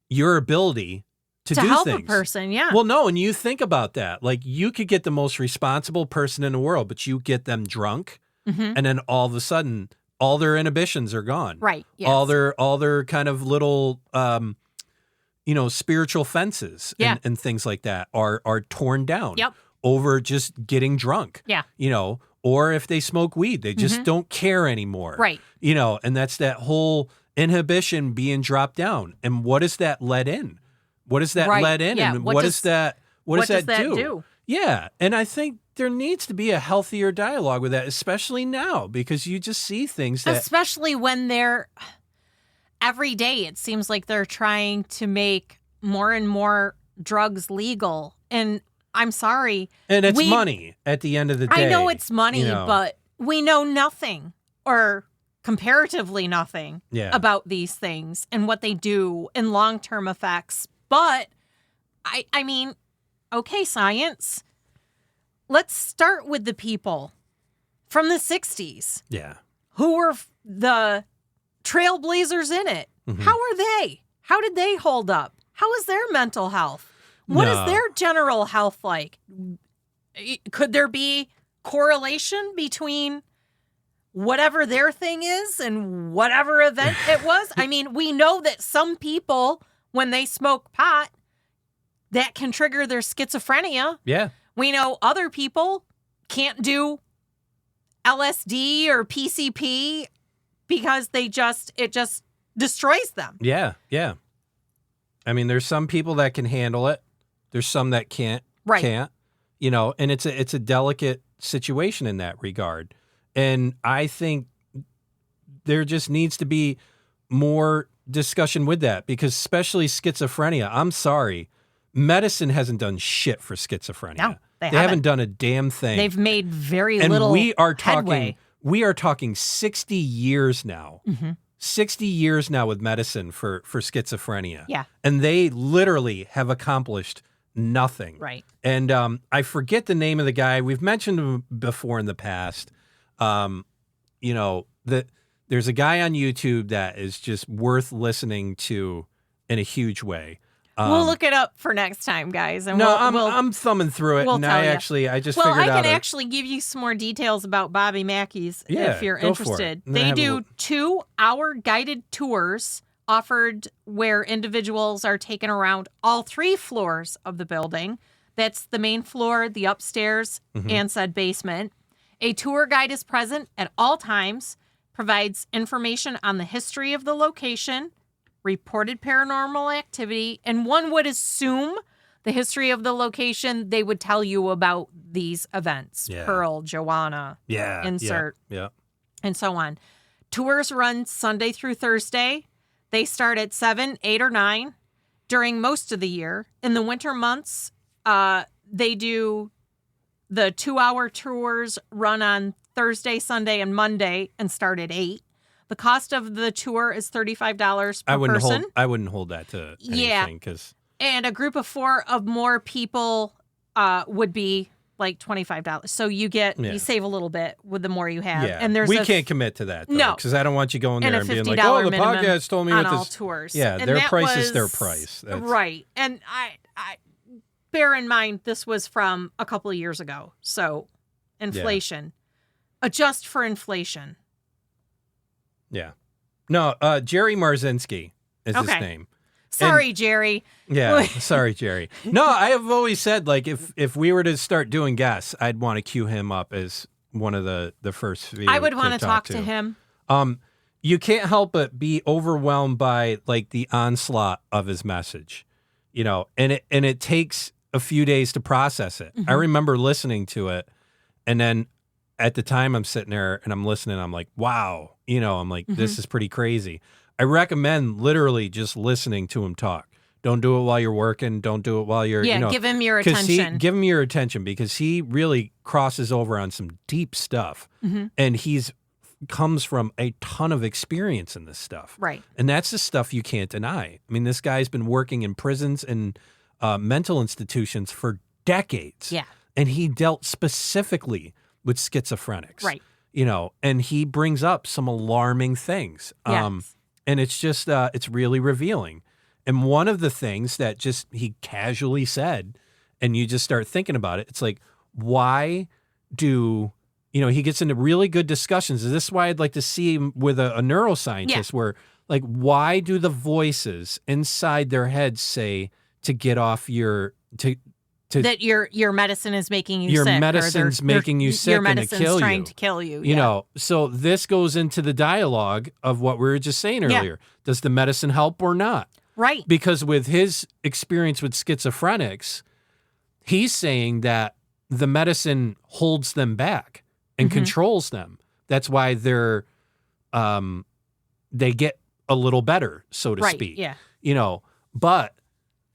B: your ability to do
A: help
B: things.
A: A person, yeah.
B: Well, no, and you think about that. Like, you could get the most responsible person in the world, but you get them drunk, and then all of a sudden, all their inhibitions are gone.
A: Right. Yes.
B: All their kind of little, spiritual fences and things like that are torn down.
A: Yep.
B: Over just getting drunk.
A: Yeah.
B: Or if they smoke weed, they just don't care anymore.
A: Right.
B: And that's that whole inhibition being dropped down. And what does that let in? What does that let in?
A: Yeah.
B: And what does that
A: do?
B: Yeah. And I think there needs to be a healthier dialogue with that, especially now, because you just see things that...
A: Especially when they're... Every day, it seems like they're trying to make more and more drugs legal. And I'm sorry.
B: And it's money at the end of the day.
A: I know it's money, but we know nothing, or comparatively nothing, about these things and what they do and long-term effects. But, I mean, okay, science, let's start with the people from the 60s.
B: Yeah.
A: Who were the trailblazers in it. How are they? How did they hold up? How is their mental health? What is their general health like? Could there be correlation between whatever their thing is and whatever event it was? I mean, we know that some people, when they smoke pot, that can trigger their schizophrenia.
B: Yeah.
A: We know other people can't do LSD or PCP because it just destroys them.
B: Yeah, yeah. I mean, there's some people that can handle it. There's some that can't. And it's a delicate situation in that regard. And I think there just needs to be more discussion with that, because especially schizophrenia, I'm sorry, medicine hasn't done shit for schizophrenia.
A: No, they
B: haven't done a damn thing.
A: They've made very little headway.
B: We are talking 60 years now. 60 years now with medicine for schizophrenia.
A: Yeah.
B: And they literally have accomplished nothing.
A: Right.
B: And I forget the name of the guy. We've mentioned him before in the past. There's a guy on YouTube that is just worth listening to in a huge way.
A: We'll look it up for next time, guys. And
B: I'm thumbing through it, and I just figured out.
A: Well, I can actually give you some more details about Bobby Mackey's if you're interested. They do 2-hour guided tours offered where individuals are taken around all 3 floors of the building. That's the main floor, the upstairs, and said basement. A tour guide is present at all times, provides information on the history of the location, reported paranormal activity, and one would assume the history of the location, they would tell you about these events.
B: Yeah.
A: Pearl, Joanna, insert, and so on. Tours run Sunday through Thursday. They start at 7, 8, or 9 during most of the year. In the winter months, they do the 2-hour tours run on Thursday, Sunday, and Monday and start at 8. The cost of the tour is $35 per person.
B: I wouldn't hold that to anything.
A: And a group of 4 of more people would be like $25. So you save a little bit with the more you have.
B: Yeah.
A: And
B: we can't commit to that, though,
A: no,
B: because I don't want you going there and being like,
A: $50
B: "Oh, the podcast told me
A: on
B: what
A: all
B: this."
A: Tours.
B: Yeah,
A: and
B: their price is their price.
A: Right. And I bear in mind this was from a couple of years ago. So inflation, adjust for inflation.
B: Yeah. No, Jerry Marzinski is his name.
A: Sorry, Jerry.
B: Yeah, sorry, Jerry. No, I have always said, like, if we were to start doing guests, I'd want to cue him up as one of the first.
A: I would want to talk to him.
B: you can't help but be overwhelmed by like the onslaught of his message, you know, and it takes a few days to process it. I remember listening to it, and then at the time I'm sitting there and I'm listening, I'm like, wow, you know, I'm like, this is pretty crazy. I recommend literally just listening to him talk. Don't do it while you're working. Don't do it while you're, you know.
A: Give him your attention.
B: Give him your attention because he really crosses over on some deep stuff. And comes from a ton of experience in this stuff.
A: Right.
B: And that's the stuff you can't deny. I mean, this guy's been working in prisons and mental institutions for decades.
A: Yeah.
B: And he dealt specifically with schizophrenics.
A: Right.
B: You know, and he brings up some alarming things.
A: Yes.
B: And it's just, it's really revealing. And one of the things that just he casually said, and you just start thinking about it, it's like, why do, you know, he gets into really good discussions. This is why I'd like to see him with a neuroscientist where, like, why do the voices inside their heads say to get off your, that
A: your medicine is making you
B: your
A: sick.
B: Medicine's making you sick
A: your
B: and to
A: medicine's
B: kill
A: trying
B: you.
A: to kill you.
B: You know, so this goes into the dialogue of what we were just saying earlier. Does the medicine help or not?
A: Right.
B: Because with his experience with schizophrenics, he's saying that the medicine holds them back and controls them. That's why they get a little better, so to speak.
A: Yeah.
B: You know, but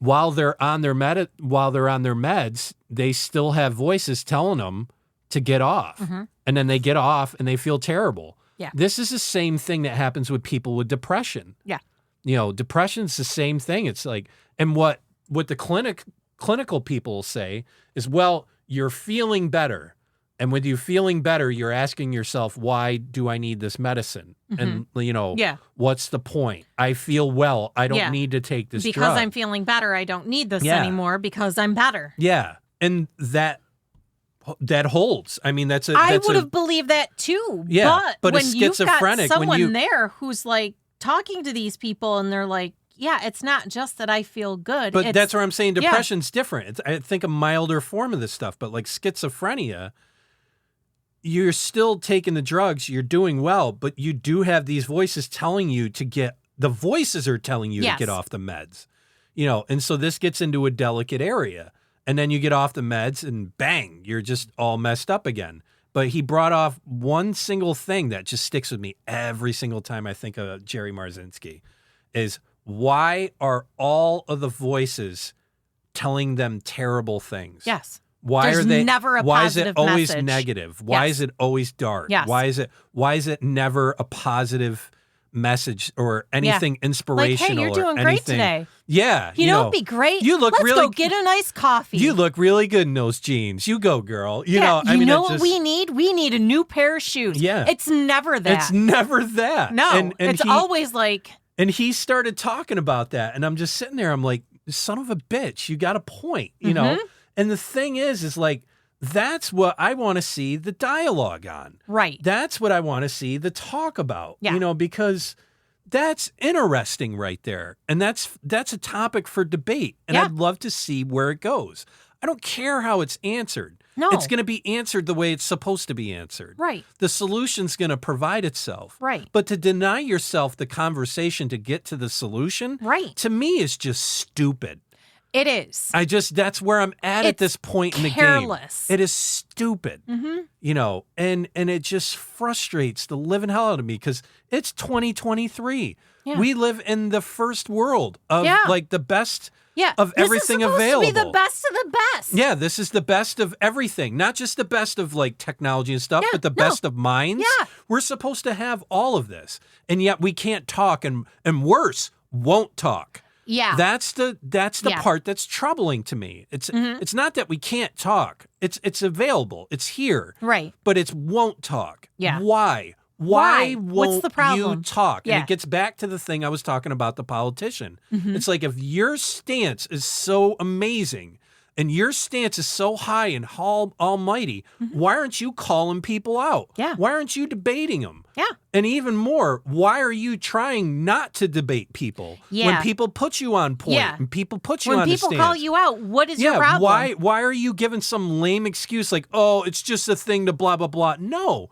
B: while they're on their meds, they still have voices telling them to get off. And then they get off and they feel terrible.
A: Yeah.
B: This is the same thing that happens with people with depression.
A: Yeah.
B: You know, depression's the same thing. It's like, and what the clinical people say is, well, you're feeling better. And with you feeling better, you're asking yourself, why do I need this medicine? And, you know, what's the point? I feel well. I don't need to take this drug.
A: Because I'm feeling better, I don't need this anymore because I'm better.
B: Yeah. And that holds. I mean,
A: I would have believed that too.
B: Yeah. But
A: when
B: a schizophrenic,
A: you've got someone there who's like talking to these people and they're like, yeah, it's not just that I feel good.
B: But that's where I'm saying depression's different. I think a milder form of this stuff. But like schizophrenia, you're still taking the drugs, you're doing well, but you do have these voices telling you to get the to get off the meds, you know, and so this gets into a delicate area. And then you get off the meds and bang, you're just all messed up again. But he brought off one single thing that just sticks with me every single time I think of Jerry Marzinski is, why are all of the voices telling them terrible things?
A: Yes.
B: Why
A: There's
B: are they
A: never a
B: why is it
A: positive
B: always
A: message.
B: negative? Why is it always dark?
A: Yes.
B: Why is it never a positive message or anything inspirational?
A: Like, hey, you're doing
B: or
A: great
B: anything?
A: today.
B: Yeah.
A: You know, it'd be great. Let's go get a nice coffee.
B: You look really good in those jeans. You go, girl. You know,
A: I mean, what we need? We need a new pair of shoes.
B: Yeah.
A: It's never that.
B: It's never that.
A: No.
B: And
A: it's always like.
B: And he started talking about that. And I'm just sitting there. I'm like, son of a bitch, you got a point, you know? And the thing is like, that's what I want to see the dialogue on.
A: Right.
B: That's what I want to see the talk about, you know, because that's interesting right there. And that's a topic for debate. And I'd love to see where it goes. I don't care how it's answered.
A: No.
B: It's going to be answered the way it's supposed to be answered.
A: Right.
B: The solution's going to provide itself.
A: Right.
B: But to deny yourself the conversation to get to the solution, to me is just stupid.
A: It is.
B: That's where I'm at this point in the
A: careless.
B: game. It is stupid, you know, and it just frustrates the living hell out of me because it's 2023. Yeah. We live in the first world of like the best of everything available.
A: This is supposed to be the best of the best.
B: Yeah, this is the best of everything. Not just the best of like technology and stuff, but the best of minds.
A: Yeah.
B: We're supposed to have all of this. And yet we can't talk and worse, won't talk.
A: Yeah.
B: That's the part that's troubling to me. It's not that we can't talk. It's available. It's here.
A: Right.
B: But it won't talk.
A: Yeah.
B: Why? Why won't
A: What's the problem?
B: you talk?
A: Yeah.
B: And it gets back to the thing I was talking about, the politician. It's like, if your stance is so amazing and your stance is so high and almighty, why aren't you calling people out?
A: Yeah.
B: Why aren't you debating them?
A: Yeah.
B: And even more, why are you trying not to debate people when people put you on point and people put you on the stand?
A: When people call you out, what is your problem?
B: Why are you giving some lame excuse like, oh, it's just a thing to blah, blah, blah? No.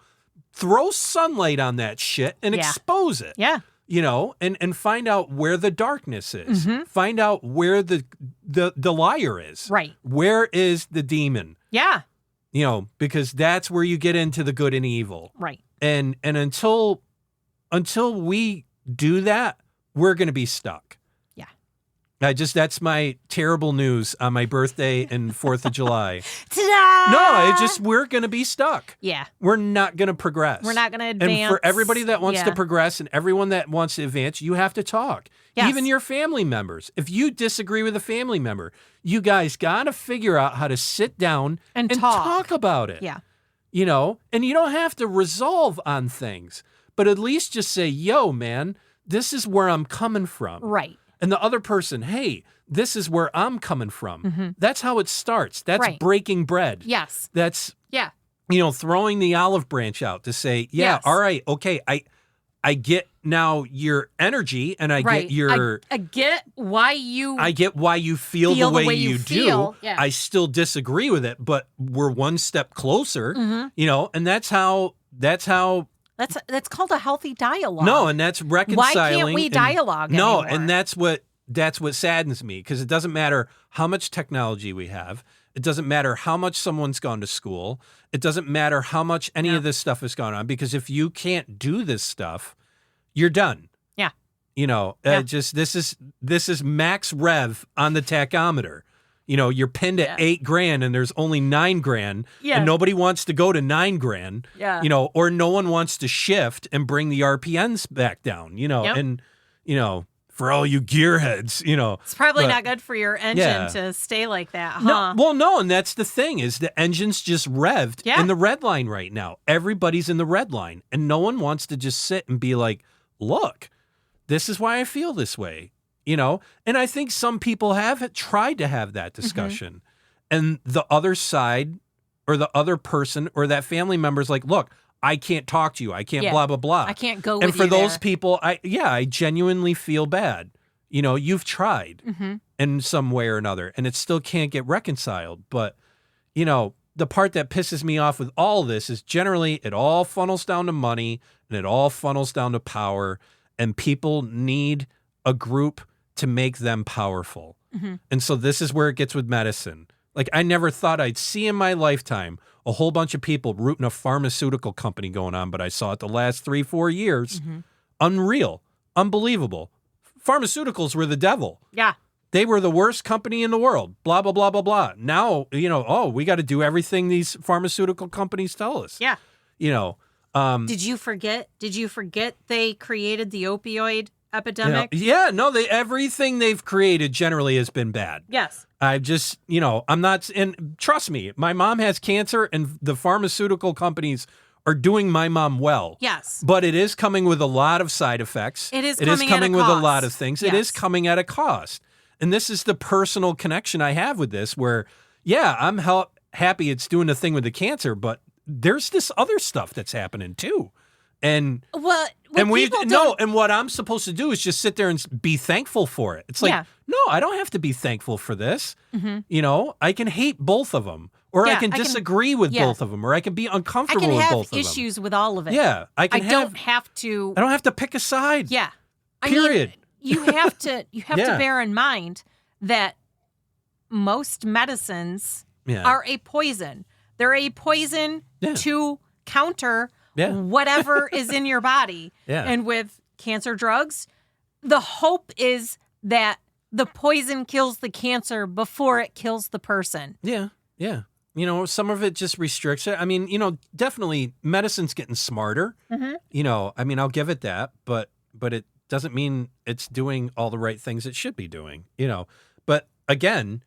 B: throw sunlight on that shit and expose it.
A: Yeah.
B: You know, and find out where the darkness is. Find out where the liar is.
A: Right.
B: Where is the demon?
A: Yeah.
B: You know, because that's where you get into the good and evil.
A: Right.
B: And until we do that, we're going to be stuck.
A: Yeah.
B: That's my terrible news on my birthday and 4th of July.
A: Ta-da!
B: No, we're going to be stuck.
A: Yeah.
B: We're not going to progress.
A: We're not going to advance.
B: And for everybody that wants to progress and everyone that wants to advance, you have to talk.
A: Yes.
B: Even your family members. If you disagree with a family member, you guys got to figure out how to sit down and talk about it.
A: Yeah.
B: You know, and you don't have to resolve on things, but at least just say, yo, man, this is where I'm coming from.
A: Right.
B: And the other person, hey, this is where I'm coming from. That's how it starts. That's breaking bread.
A: Yes.
B: That's,
A: yeah.
B: You know, throwing the olive branch out to say, yeah, all right, okay, I get now your energy and I get your...
A: I get why you...
B: I get why you feel the way you do.
A: Yeah.
B: I still disagree with it, but we're one step closer, you know, and that's how... That's
A: called a healthy dialogue.
B: No, and that's reconciling.
A: Why can't we dialogue anymore?
B: And that's what saddens me, because it doesn't matter how much technology we have. It doesn't matter how much someone's gone to school. It doesn't matter how much any of this stuff has gone on, because if you can't do this stuff, you're done.
A: Yeah.
B: You know, this is max rev on the tachometer. You know, you're pinned at $8,000 and there's only $9,000 and nobody wants to go to $9,000, you know, or no one wants to shift and bring the RPMs back down, you know, and, you know, for all you gearheads, you know.
A: It's probably not good for your engine to stay like that, huh?
B: No, and that's the thing is the engine's just revved in the red line right now. Everybody's in the red line and no one wants to just sit and be like, look, this is why I feel this way. You know, and I think some people have tried to have that discussion. And the other side or the other person or that family member is like, look, I can't talk to you. I can't blah, blah, blah.
A: I can't go with you.
B: And for those people, I genuinely feel bad. You know, you've tried in some way or another and it still can't get reconciled. But, you know, the part that pisses me off with all this is generally it all funnels down to money and it all funnels down to power, and people need a group to make them powerful. And so this is where it gets with medicine. Like, I never thought I'd see in my lifetime a whole bunch of people rooting a pharmaceutical company going on, but I saw it the last 3-4 years. Unreal. Unbelievable. Pharmaceuticals were the devil.
A: Yeah.
B: They were the worst company in the world. Blah, blah, blah, blah, blah. Now, you know, we got to do everything these pharmaceutical companies tell us.
A: Yeah.
B: You know.
A: Did you forget they created the opioid epidemic?
B: Yeah, no, everything they've created generally has been bad.
A: Yes.
B: I just, you know, I'm not, and trust me, my mom has cancer and the pharmaceutical companies are doing my mom well.
A: Yes.
B: But it is coming with a lot of side effects.
A: It is
B: coming with a lot of things.
A: Yes.
B: It is coming at a cost. And this is the personal connection I have with this where, yeah, I'm happy it's doing the thing with the cancer, but there's this other stuff that's happening too. And what I'm supposed to do is just sit there and be thankful for it. It's like, no, I don't have to be thankful for this. You know, I can hate both of them, or I can disagree with both of them, or I can be uncomfortable with both of them.
A: I can have issues with all of it.
B: Yeah, I don't
A: have to.
B: I don't have to pick a side.
A: Yeah.
B: Period.
A: You have to bear in mind that most medicines are a poison. They're a poison to counter whatever is in your body.
B: Yeah.
A: And with cancer drugs, the hope is that the poison kills the cancer before it kills the person.
B: Yeah. Yeah. You know, some of it just restricts it. I mean, you know, definitely medicine's getting smarter. You know, I mean, I'll give it that, but it doesn't mean it's doing all the right things it should be doing, you know. But again,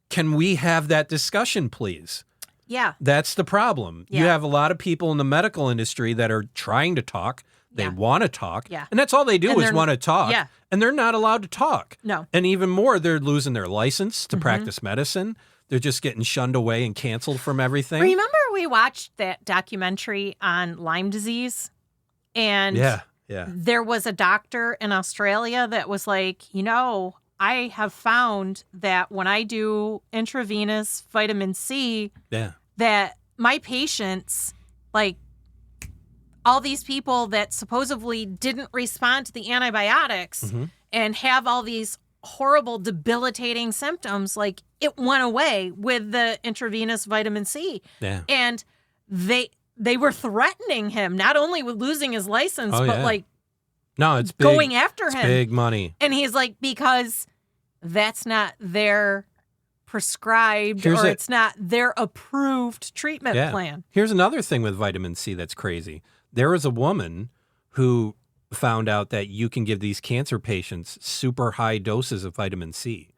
B: can we have that discussion, please?
A: Yeah.
B: That's the problem.
A: Yeah.
B: You have a lot of people in the medical industry that are trying to talk. They want to talk.
A: Yeah.
B: And that's all they do is want to talk.
A: Yeah.
B: And they're not allowed to talk.
A: No.
B: And even more, they're losing their license to practice medicine. They're just getting shunned away and canceled from everything.
A: Remember we watched that documentary on Lyme disease? And there was a doctor in Australia that was like, you know, I have found that when I do intravenous vitamin C, that my patients, like, all these people that supposedly didn't respond to the antibiotics and have all these horrible, debilitating symptoms, like it went away with the intravenous vitamin C.
B: Yeah.
A: And they were threatening him, not only with losing his license, but like
B: no, it's big,
A: going after him.
B: Big money.
A: And he's like, because that's not their prescribed or it's not their approved treatment plan.
B: Here's another thing with vitamin C that's crazy. There was a woman who found out that you can give these cancer patients super high doses of vitamin C,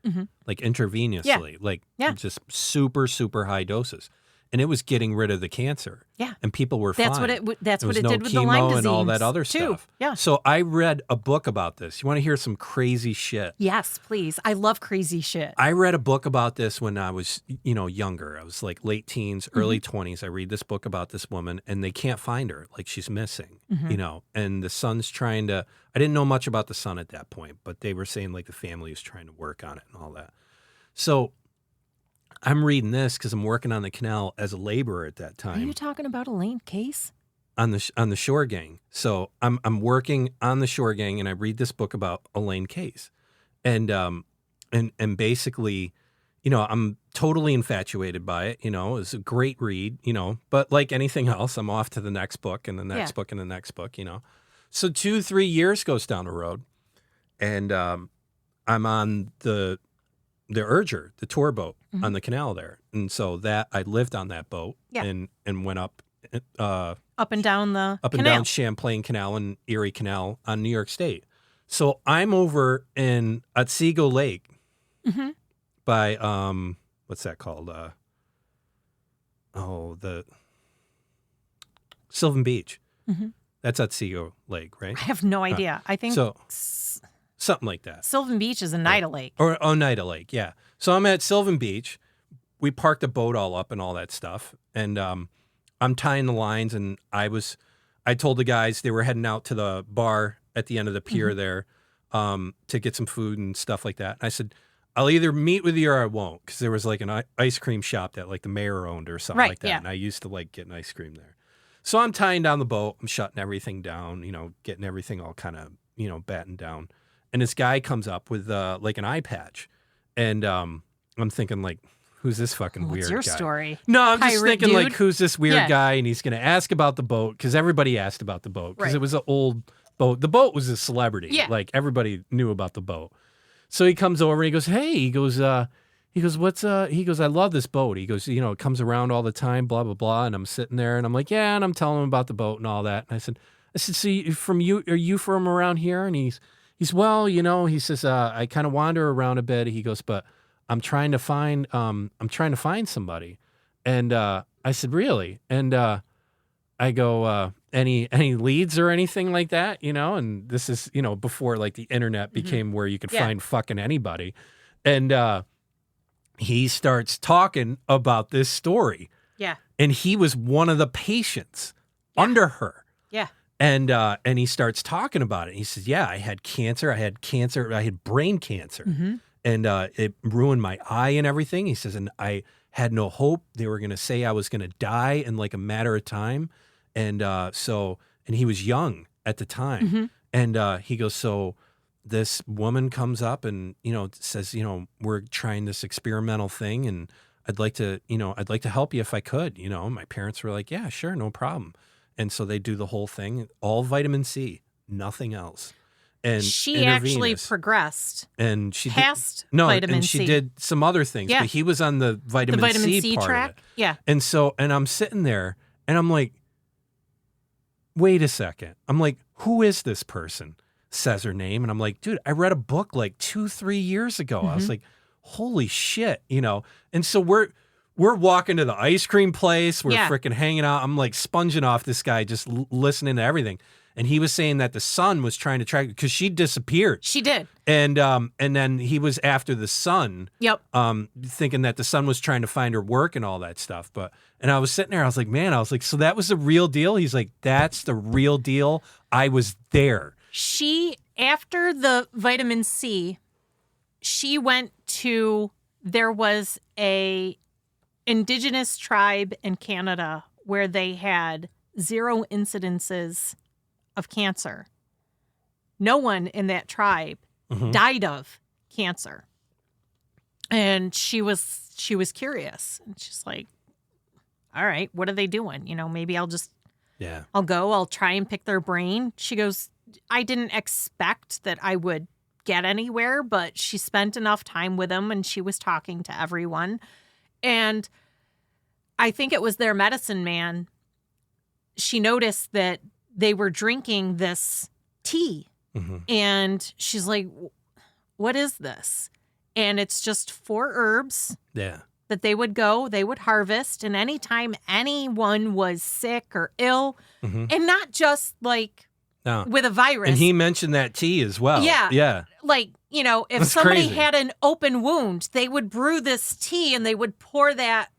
B: like intravenously, like just super, super high doses. And it was getting rid of the cancer.
A: Yeah.
B: And people were
A: that's
B: fine.
A: That's what it
B: no
A: did with the Lyme
B: chemo
A: disease.
B: and all that other
A: too.
B: stuff.
A: Yeah.
B: So I read a book about this. You want to hear some crazy shit?
A: Yes, please. I love crazy shit.
B: I read a book about this when I was, younger. I was like late teens, early 20s. I read this book about this woman and they can't find her. Like she's missing, and the son's trying to, I didn't know much about the son at that point, but they were saying like the family is trying to work on it and all that. So I'm reading this because I'm working on the canal as a laborer at that time.
A: Are you talking about Elaine Case?
B: On the shore gang. So I'm working on the shore gang, and I read this book about Elaine Case, and basically, I'm totally infatuated by it. It's a great read. But like anything else, I'm off to the next book and the next book and the next book. So 2-3 years goes down the road, and I'm on the Urger, the tour boat on the canal there. And so that I lived on that boat and went up
A: and down the
B: and down Champlain Canal and Erie Canal on New York State. So I'm over in Otsego Lake by what's that called? The Sylvan Beach. That's Otsego Lake, right?
A: I have no idea. I think
B: so. Something like that.
A: Sylvan Beach is Oneida Lake.
B: Or Oneida Lake, yeah. So I'm at Sylvan Beach. We parked the boat all up and all that stuff. And I'm tying the lines, and I told the guys they were heading out to the bar at the end of the pier there to get some food and stuff like that. And I said, I'll either meet with you or I won't, because there was like an ice cream shop that like the mayor owned or something like that. Yeah. And I used to like getting ice cream there. So I'm tying down the boat. I'm shutting everything down, getting everything all kind of, battened down. And this guy comes up with like an eye patch. And I'm thinking like, who's this fucking weird guy?
A: What's your story?
B: No, I'm just thinking
A: dude?
B: like, who's this weird guy? And he's going to ask about the boat, because everybody asked about the boat, because it was an old boat. The boat was a celebrity. Yeah. Like everybody knew about the boat. So he comes over and he goes, hey, he goes, I love this boat. He goes, it comes around all the time, blah, blah, blah. And I'm sitting there and I'm like, yeah. And I'm telling him about the boat and all that. And I said, so are you from around here? And he's well, he says, I kind of wander around a bit. He goes, but I'm trying to find somebody. And I said, really? And I go, any leads or anything like that, And this is, before like the internet became where you could find fucking anybody. And he starts talking about this story.
A: Yeah.
B: And he was one of the patients under her.
A: Yeah.
B: And he starts talking about it. He says, yeah, I had cancer. I had brain cancer. And it ruined my eye and everything. He says, and I had no hope. They were going to say I was going to die in like a matter of time. And and he was young at the time. And he goes, so this woman comes up and, says, we're trying this experimental thing, and I'd like to help you if I could, My parents were like, yeah, sure, no problem. And so they do the whole thing, all vitamin C, nothing else. And
A: she actually progressed
B: and she
A: past
B: vitamin
A: C.
B: She did some other things, but he was on the vitamin C part
A: track.
B: Of it.
A: Yeah.
B: And I'm sitting there and I'm like, wait a second. I'm like, who is this person? Says her name. And I'm like, dude, I read a book like 2-3 years ago. I was like, holy shit, And so we're walking to the ice cream place. We're freaking hanging out. I'm like sponging off this guy, just listening to everything. And he was saying that the son was trying to track, because she disappeared.
A: She did.
B: And then he was after the son.
A: Yep.
B: Thinking that the son was trying to find her work and all that stuff. And I was sitting there, I was like, so that was the real deal? He's like, that's the real deal. I was there.
A: After the vitamin C, she went to, there was a indigenous tribe in Canada where they had 0 incidences of cancer. No one in that tribe died of cancer. And she was curious. And she's like, all right, what are they doing? Maybe I'll go, I'll try and pick their brain. She goes, I didn't expect that I would get anywhere, but she spent enough time with them and she was talking to everyone. And I think it was their medicine man. She noticed that they were drinking this tea. And she's like, what is this? And it's just 4 herbs that they would harvest. And anytime anyone was sick or ill, and not just like with a virus.
B: And he mentioned that tea as well.
A: Yeah.
B: Yeah.
A: Like, if
B: That's
A: somebody
B: crazy.
A: had an open wound, they would brew this tea and they would pour that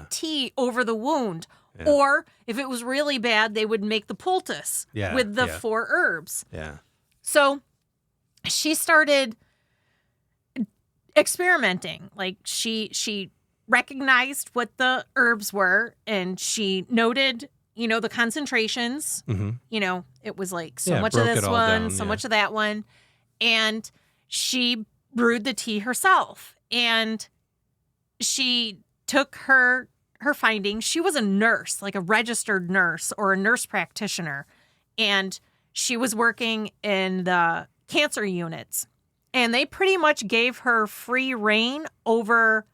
A: tea over the wound. Yeah. Or if it was really bad, they would make the poultice with the 4 herbs.
B: Yeah.
A: So she started experimenting. Like she recognized what the herbs were and she noted, the concentrations. It was like so much of this one, so much of that one. And she brewed the tea herself. And she took her findings. She was a nurse, like a registered nurse or a nurse practitioner. And she was working in the cancer units. And they pretty much gave her free reign over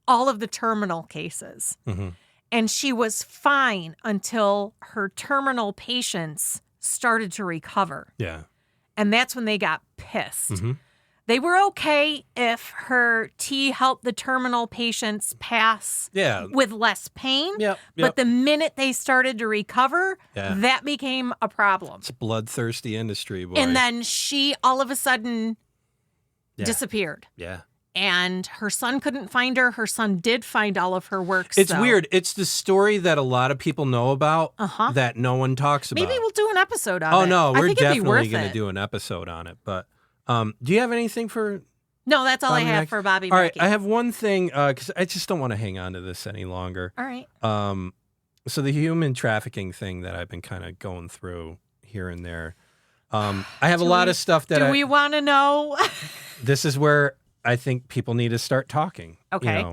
A: all of the terminal cases. And she was fine until her terminal patients started to recover.
B: Yeah.
A: And that's when they got pissed. They were okay if her tea helped the terminal patients pass with less pain. But the minute they started to recover, that became a problem.
B: It's a bloodthirsty industry, boy.
A: And then she all of a sudden disappeared.
B: Yeah.
A: And her son couldn't find her. Her son did find all of her work.
B: It's weird. It's the story that a lot of people know about that no one talks about.
A: Maybe we'll do an episode on it.
B: Oh, no. We're definitely
A: going
B: to do an episode on it. But do you have anything for...
A: No, that's all
B: Bobby
A: I have
B: Mackey?
A: for Bobby
B: All
A: Mackey.
B: right. I have one thing because I just don't want to hang on to this any longer.
A: All right.
B: So the human trafficking thing that I've been kind of going through here and there. I have a lot of stuff that
A: Do we want to know?
B: This is where I think people need to start talking.
A: Okay.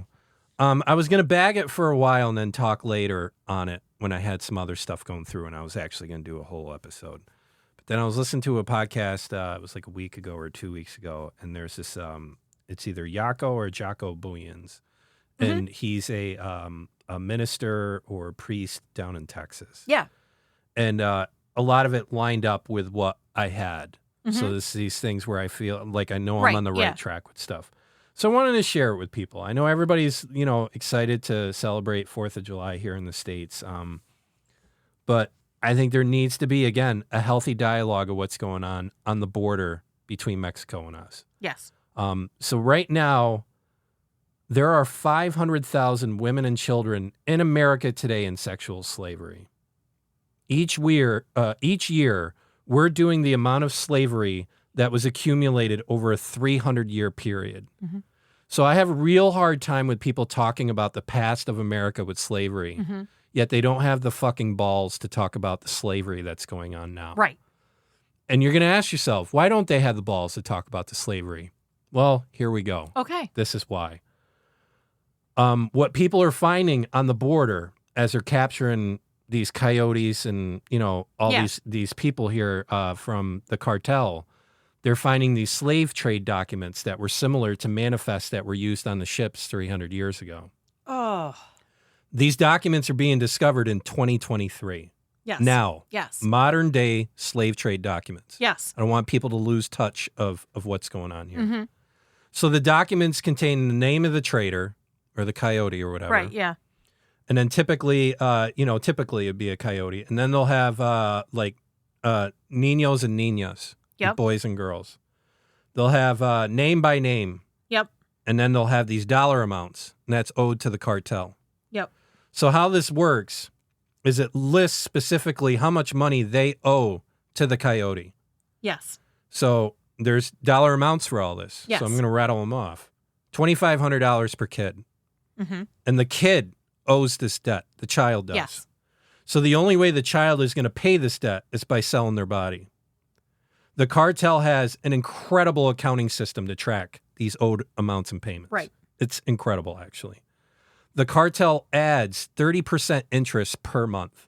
B: I was going to bag it for a while and then talk later on it when I had some other stuff going through and I was actually going to do a whole episode. But then I was listening to a podcast, it was like a week ago or 2 weeks ago, and there's this, it's either Jaco or Jocko Booyans, and he's a minister or priest down in Texas.
A: Yeah.
B: And a lot of it lined up with what I had. So this these things where I feel like I know I'm on the right track with stuff. So I wanted to share it with people. I know everybody's, excited to celebrate 4th of July here in the States. But I think there needs to be, again, a healthy dialogue of what's going on the border between Mexico and us.
A: Yes.
B: So right now, there are 500,000 women and children in America today in sexual slavery. Each year, we're doing the amount of slavery that was accumulated over a 300-year period. So I have a real hard time with people talking about the past of America with slavery, yet they don't have the fucking balls to talk about the slavery that's going on now.
A: Right.
B: And you're going to ask yourself, why don't they have the balls to talk about the slavery? Well, here we go.
A: Okay.
B: This is why. What people are finding on the border as they're capturing these coyotes and, all these people here from the cartel, they're finding these slave trade documents that were similar to manifests that were used on the ships 300 years ago.
A: Oh.
B: These documents are being discovered in 2023.
A: Yes.
B: Now.
A: Yes.
B: Modern day slave trade documents.
A: Yes.
B: I don't want people to lose touch of what's going on here. So the documents contain the name of the trader or the coyote or whatever.
A: Right, yeah.
B: And then typically it'd be a coyote. And then they'll have niños and niñas,
A: Yep.
B: boys and girls. They'll have name by name.
A: Yep.
B: And then they'll have these dollar amounts, and that's owed to the cartel.
A: Yep.
B: So how this works is it lists specifically how much money they owe to the coyote.
A: Yes.
B: So there's dollar amounts for all this.
A: Yes.
B: So I'm going to rattle them off. $2,500 per kid.
A: Mm-hmm.
B: And the kid owes this debt. The child does.
A: Yes.
B: So the only way the child is going to pay this debt is by selling their body. The cartel has an incredible accounting system to track these owed amounts and payments.
A: Right.
B: It's incredible, actually. The cartel adds 30% interest per month.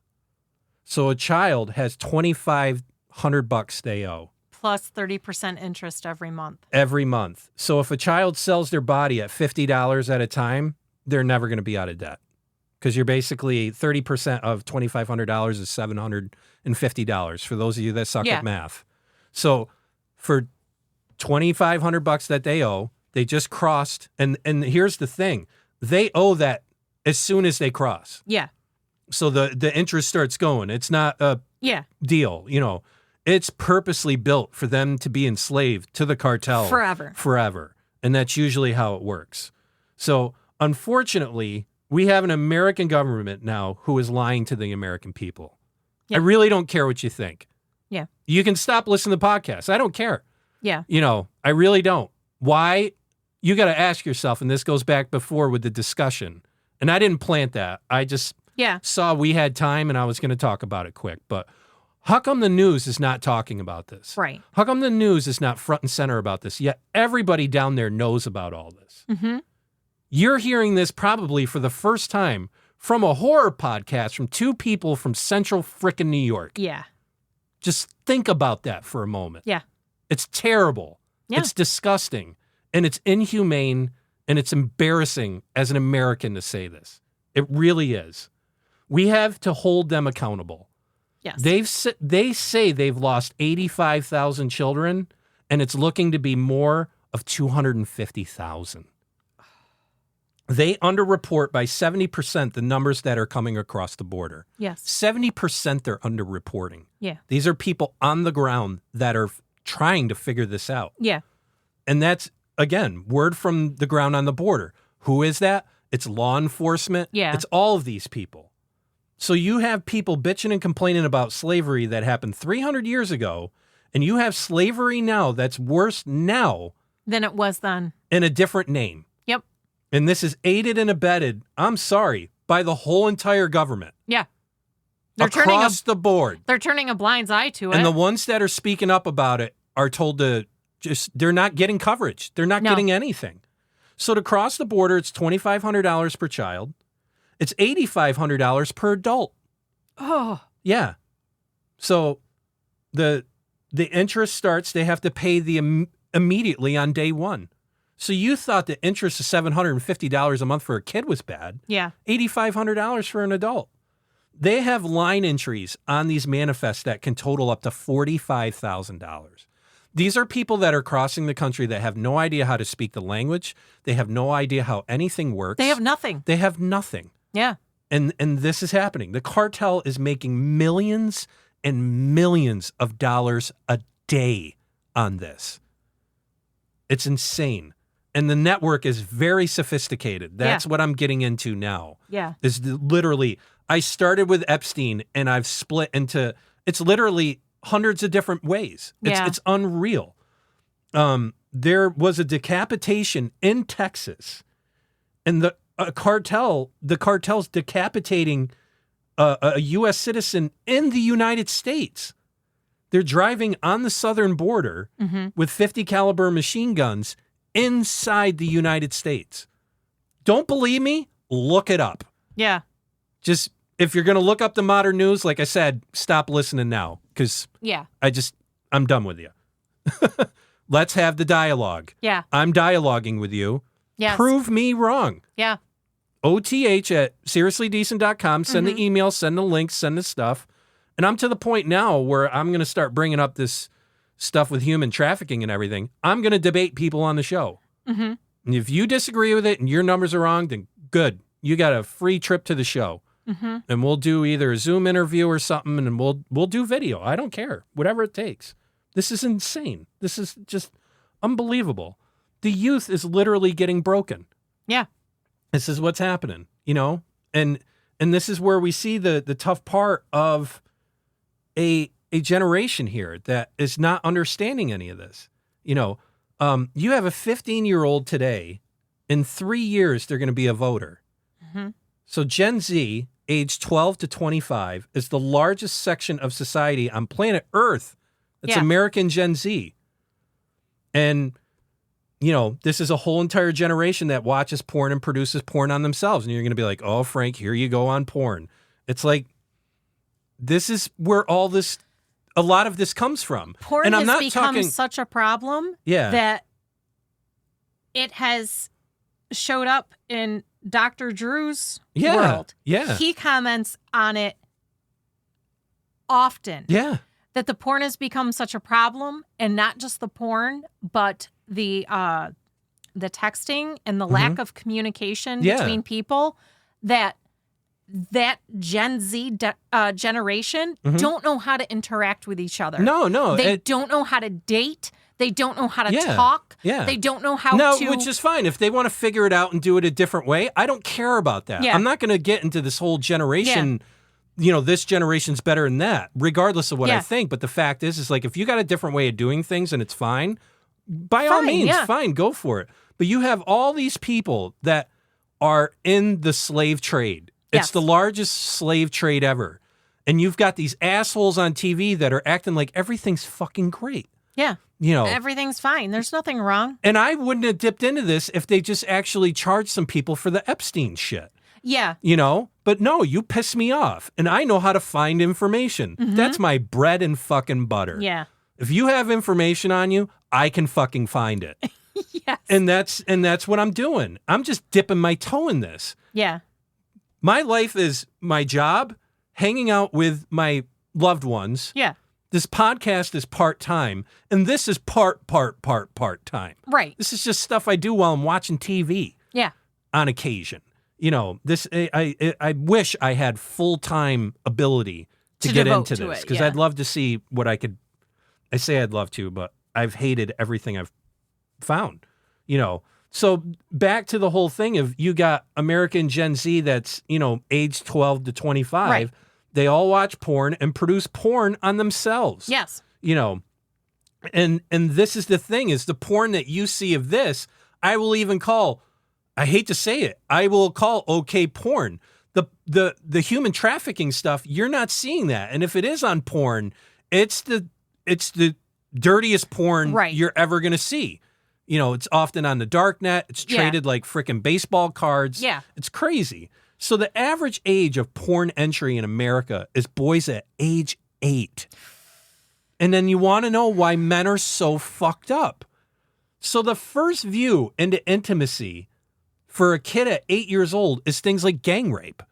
B: So a child has $2,500 they owe.
A: Plus 30% interest every month.
B: Every month. So if a child sells their body at $50 at a time, they're never going to be out of debt. Because you're basically 30% of $2,500 is $750 for those of you that suck at math. So for $2,500 that they owe, they just crossed. And here's the thing. They owe that as soon as they cross.
A: Yeah.
B: So the interest starts going. It's not a deal, you know. It's purposely built for them to be enslaved to the cartel. Forever. And that's usually how it works. So unfortunately, we have an American government now who is lying to the American people. Yeah. I really don't care what you think.
A: Yeah.
B: You can stop listening to podcasts. I don't care.
A: Yeah.
B: You know, I really don't. Why? You got to ask yourself, and this goes back before with the discussion. And I didn't plant that. I just saw we had time and I was going to talk about it quick. But how come the news is not talking about this?
A: Right.
B: How come the news is not front and center about this? Yet everybody down there knows about all this.
A: Mm-hmm.
B: You're hearing this probably for the first time from a horror podcast from two people from central frickin' New York.
A: Yeah.
B: Just think about that for a moment.
A: Yeah.
B: It's terrible.
A: Yeah.
B: It's disgusting. And it's inhumane and it's embarrassing as an American to say this. It really is. We have to hold them accountable.
A: Yes.
B: They say they've lost 85,000 children, and it's looking to be more of 250,000. They underreport by 70% the numbers that are coming across the border.
A: Yes.
B: 70% they're underreporting.
A: Yeah.
B: These are people on the ground that are trying to figure this out.
A: Yeah.
B: And that's, again, word from the ground on the border. Who is that? It's law enforcement.
A: Yeah.
B: It's all of these people. So you have people bitching and complaining about slavery that happened 300 years ago, and you have slavery now that's worse now
A: than it was then.
B: In a different name.
A: Yep.
B: And this is aided and abetted, I'm sorry, by the whole entire government.
A: Yeah.
B: Across the board.
A: They're turning a blind eye to it.
B: And the ones that are speaking up about it are told to they're not getting coverage. They're not getting anything. So to cross the border, it's $2,500 per child. It's $8,500 per adult.
A: Oh.
B: Yeah. So the interest starts, they have to pay immediately on day one. So you thought the interest of $750 a month for a kid was bad.
A: Yeah.
B: $8,500 for an adult. They have line entries on these manifests that can total up to $45,000. These are people that are crossing the country that have no idea how to speak the language. They have no idea how anything works.
A: They have nothing.
B: They have nothing.
A: Yeah.
B: And this is happening. The cartel is making millions and millions of dollars a day on this. It's insane. And the network is very sophisticated. That's what I'm getting into now.
A: Yeah.
B: Is literally, I started with Epstein and I've split into, it's literally hundreds of different ways. It's unreal. There was a decapitation in Texas, and the cartel's decapitating a U.S. citizen in the United States. They're driving on the southern border with 50 caliber machine guns inside the United States. Don't believe me? Look it up.
A: Yeah.
B: Just, if you're going to look up the modern news, like I said, stop listening now, because I'm done with you. Let's have the dialogue.
A: Yeah.
B: I'm dialoguing with you.
A: Yes.
B: Prove me wrong.
A: Yeah.
B: OTH@seriouslydecent.com. Send the email, send the links, send the stuff. And I'm to the point now where I'm going to start bringing up this stuff with human trafficking and everything. I'm going to debate people on the show.
A: Mm-hmm.
B: And if you disagree with it and your numbers are wrong, then good. You got a free trip to the show.
A: Mm-hmm.
B: And we'll do either a Zoom interview or something, and we'll do video. I don't care. Whatever it takes. This is insane. This is just unbelievable. The youth is literally getting broken.
A: Yeah.
B: This is what's happening, you know? And this is where we see the tough part of a generation here that is not understanding any of this. You know, you have a 15-year-old today. In 3 years, they're going to be a voter.
A: Mm-hmm.
B: So Gen Z age 12 to 25 is the largest section of society on planet Earth. It's American Gen Z. And, this is a whole entire generation that watches porn and produces porn on themselves. And you're going to be like, oh, Frank, here you go on porn. It's like, this is where a lot of this comes from.
A: Porn
B: and I'm
A: has
B: not
A: become
B: talking,
A: such a problem that it has showed up in Dr. Drew's world.
B: Yeah.
A: He comments on it often.
B: Yeah.
A: That the porn has become such a problem, and not just the porn, but the texting and the lack of communication between people, that Gen Z generation don't know how to interact with each other.
B: No.
A: They don't know how to date. They don't know how to talk.
B: Yeah.
A: They don't know how to...
B: which is fine. If they want to figure it out and do it a different way, I don't care about that.
A: Yeah.
B: I'm not going to get into this whole generation... this generation's better than that, regardless of what I think. But the fact is like, if you got a different way of doing things and it's fine, by all means, fine, go for it. But you have all these people that are in the slave trade. It's the largest slave trade ever. And you've got these assholes on TV that are acting like everything's fucking great.
A: Yeah. Everything's fine. There's nothing wrong.
B: And I wouldn't have dipped into this if they just actually charged some people for the Epstein shit.
A: Yeah.
B: But no, you piss me off. And I know how to find information. That's my bread and fucking butter.
A: Yeah.
B: If you have information on you, I can fucking find it.
A: Yes.
B: And that's what I'm doing. I'm just dipping my toe in this.
A: Yeah.
B: My life is my job, hanging out with my loved ones.
A: Yeah.
B: This podcast is part-time, and this is part-time.
A: Right.
B: This is just stuff I do while I'm watching TV.
A: Yeah.
B: On occasion. This I wish I had full-time ability to get into this, because I'd love to see what I could. I say I'd love to, but I've hated everything I've found. So back to the whole thing of, you got American Gen Z that's age 12 to 25.
A: Right.
B: They all watch porn and produce porn on themselves.
A: Yes.
B: And this is the thing, is the porn that you see of this, I will even call. I hate to say it, I will call okay porn. The human trafficking stuff, you're not seeing that. And if it is on porn, it's the dirtiest porn you're ever going to see. It's often on the dark net. It's traded like freaking baseball cards.
A: Yeah.
B: It's crazy. So the average age of porn entry in America is boys at age 8. And then you want to know why men are so fucked up. So the first view into intimacy for a kid at 8 years old is things like gang rape,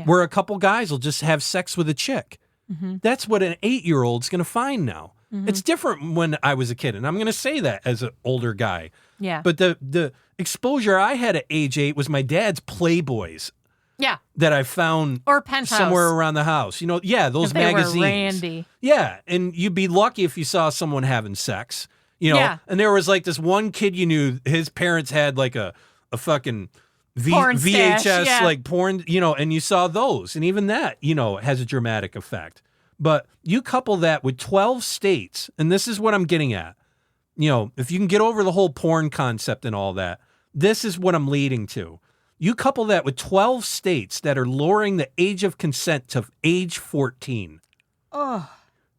B: where a couple guys will just have sex with a chick. That's what an 8-year-old's going to find now. It's different when I was a kid, and I'm going to say that as an older guy.
A: Yeah.
B: But the exposure I had at age 8 was my dad's Playboys.
A: Yeah.
B: That I found
A: or Penthouse
B: somewhere around the house. Those magazines.
A: Were randy.
B: Yeah, and you'd be lucky if you saw someone having sex. And there was like this one kid you knew, his parents had like a fucking VHS like porn, and you saw those, and even that, has a dramatic effect. But you couple that with 12 states, and this is what I'm getting at. If you can get over the whole porn concept and all that, this is what I'm leading to. You couple that with 12 states that are lowering the age of consent to age 14.
A: Oh.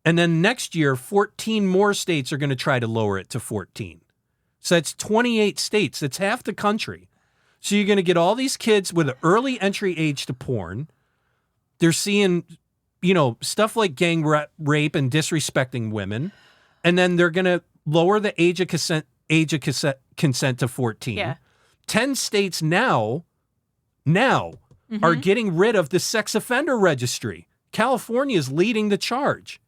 B: And then next year, 14 more states are going to try to lower it to 14. So that's 28 states. That's half the country. So you're going to get all these kids with an early entry age to porn. They're seeing, stuff like gang rape and disrespecting women. And then they're going to lower the age of consent to 14.
A: Yeah.
B: 10 states now are getting rid of the sex offender registry. California is leading the charge.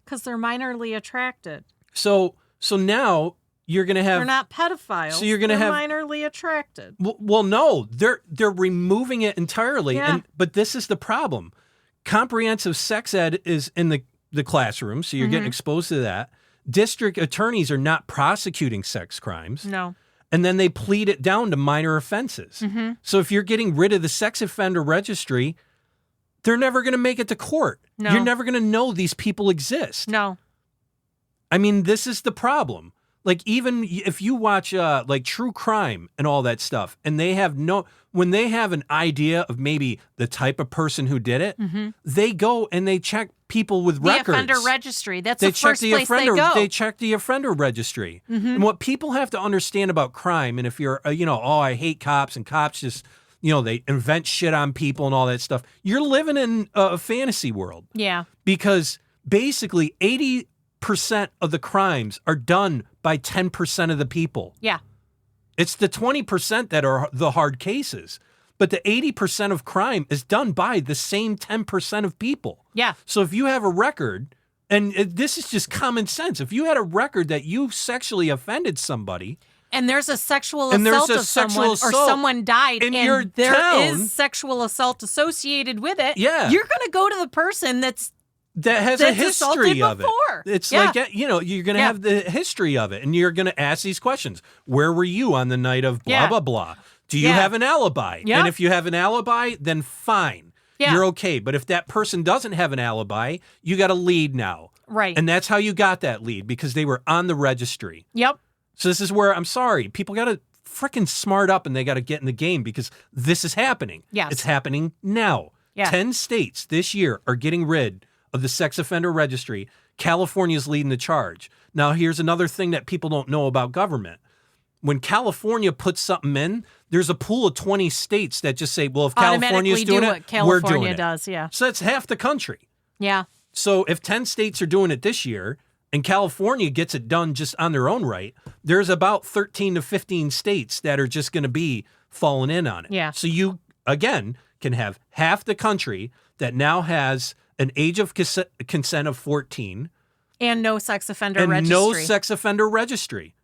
A: Because they're minorly attracted.
B: So now you're going to have...
A: They're not pedophiles.
B: So you're going to have...
A: minorly attracted.
B: Well, no. They're removing it entirely.
A: Yeah.
B: But this is the problem. Comprehensive sex ed is in the classroom, so you're getting exposed to that. District attorneys are not prosecuting sex crimes.
A: No.
B: And then they plead it down to minor offenses. So if you're getting rid of the sex offender registry, they're never going to make it to court.
A: No.
B: You're never going to know these people exist.
A: No.
B: I mean, this is the problem. Like, even if you watch like true crime and all that stuff, and when they have an idea of maybe the type of person who did it, they go and they check people with records.
A: The offender registry. That's the first place they go.
B: They check the offender registry. And what people have to understand about crime, and if you're, I hate cops, and cops just, they invent shit on people and all that stuff. You're living in a fantasy world.
A: Yeah.
B: Because basically 80% of the crimes are done by 10% of the people.
A: Yeah.
B: It's the 20% that are the hard cases. But the 80% of crime is done by the same 10% of people.
A: Yeah.
B: So if you have a record, and this is just common sense, if you had a record that you sexually offended somebody,
A: and there's a sexual assault of someone, or someone died,
B: in
A: and
B: your
A: there
B: town,
A: is sexual assault associated with it,
B: yeah,
A: you're going to go to the person that
B: has a history of it. It's like, you're going to have the history of it, and you're going to ask these questions. Where were you on the night of blah, blah, blah? Do you have an alibi? And if you have an alibi, then fine. You're okay. But if that person doesn't have an alibi, you got a lead now.
A: Right.
B: And that's how you got that lead, because they were on the registry.
A: Yep.
B: So this is where, I'm sorry, people got to freaking smart up, and they got to get in the game, because this is happening.
A: Yes.
B: It's happening now.
A: Yeah.
B: 10 states this year are getting rid of the sex offender registry. California's leading the charge. Now, here's another thing that people don't know about government. When California puts something in, there's a pool of 20 states that just say, well, if California's doing it, we're doing it.
A: Does, yeah.
B: So that's half the country.
A: Yeah.
B: So if 10 states are doing it this year, and California gets it done just on their own right, there's about 13 to 15 states that are just going to be falling in on it.
A: Yeah.
B: So you, again, can have half the country that now has an age of consent of 14.
A: And no sex offender
B: registry.
A: And
B: no sex offender registry.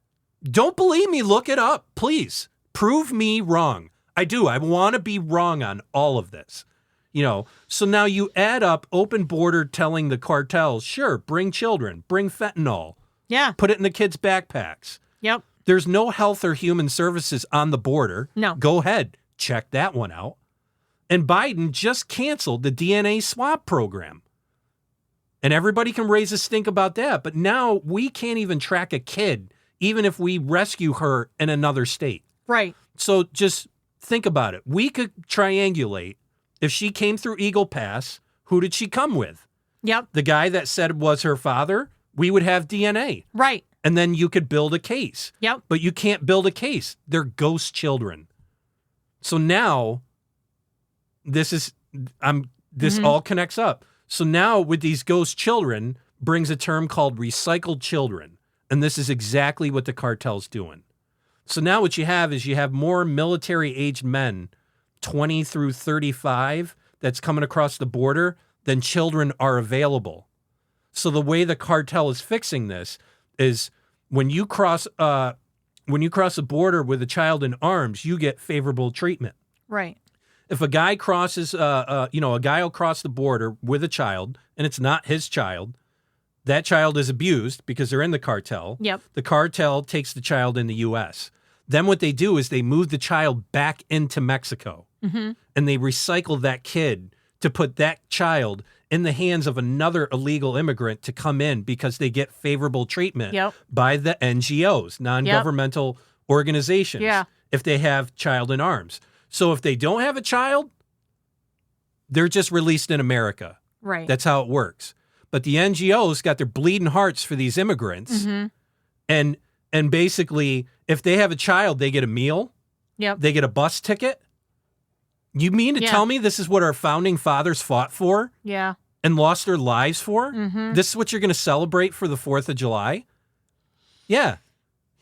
B: Don't believe me, look it up, please. Prove me wrong. I do. I want to be wrong on all of this. So now you add up open border telling the cartels, sure, bring children, bring fentanyl.
A: Yeah.
B: Put it in the kids' backpacks.
A: Yep.
B: There's no health or human services on the border.
A: No.
B: Go ahead. Check that one out. And Biden just canceled the DNA swab program. And everybody can raise a stink about that. But now we can't even track a kid, even if we rescue her in another state.
A: Right.
B: So just think about it. We could triangulate. If she came through Eagle Pass, who did she come with?
A: Yep.
B: The guy that said was her father, we would have DNA.
A: Right.
B: And then you could build a case.
A: Yep.
B: But you can't build a case. They're ghost children. So now this all connects up. So now with these ghost children brings a term called recycled children. And this is exactly what the cartel's doing. So now what you have is you have more military-aged men, 20 through 35, that's coming across the border than children are available. So the way the cartel is fixing this is when you cross a border with a child in arms, you get favorable treatment.
A: Right.
B: If a guy crosses, a guy will cross the border with a child, and it's not his child, that child is abused because they're in the cartel.
A: Yep.
B: The cartel takes the child in the U.S. Then what they do is they move the child back into Mexico, and they recycle that kid to put that child in the hands of another illegal immigrant to come in because they get favorable treatment by the NGOs, non-governmental organizations, if they have child in arms. So if they don't have a child, they're just released in America.
A: Right.
B: That's how it works. But the NGOs got their bleeding hearts for these immigrants. And basically, if they have a child, they get a meal.
A: Yep.
B: They get a bus ticket. You mean to tell me this is what our founding fathers fought for?
A: Yeah.
B: And lost their lives for? This is what you're going to celebrate for the 4th of July? Yeah.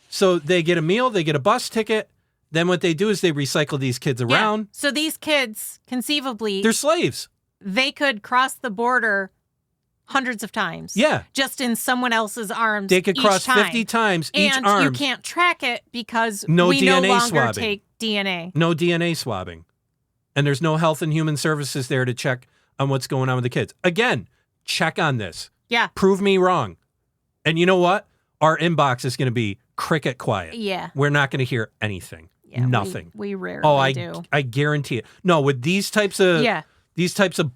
B: So they get a meal, they get a bus ticket. Then what they do is they recycle these kids around.
A: Yeah. So these kids, conceivably,
B: they're slaves.
A: They could cross the border hundreds of times.
B: Yeah.
A: Just in someone else's arms.
B: They could cross
A: time.
B: 50 times each arm.
A: And you can't track it because
B: no
A: we
B: DNA
A: no longer
B: swabbing.
A: take DNA.
B: No DNA swabbing. And there's no health and human services there to check on what's going on with the kids. Again, check on this.
A: Yeah.
B: Prove me wrong. And you know what? Our inbox is going to be cricket quiet.
A: Yeah.
B: We're not going to hear anything.
A: Yeah,
B: nothing.
A: We rarely do.
B: I guarantee it. No, with these types of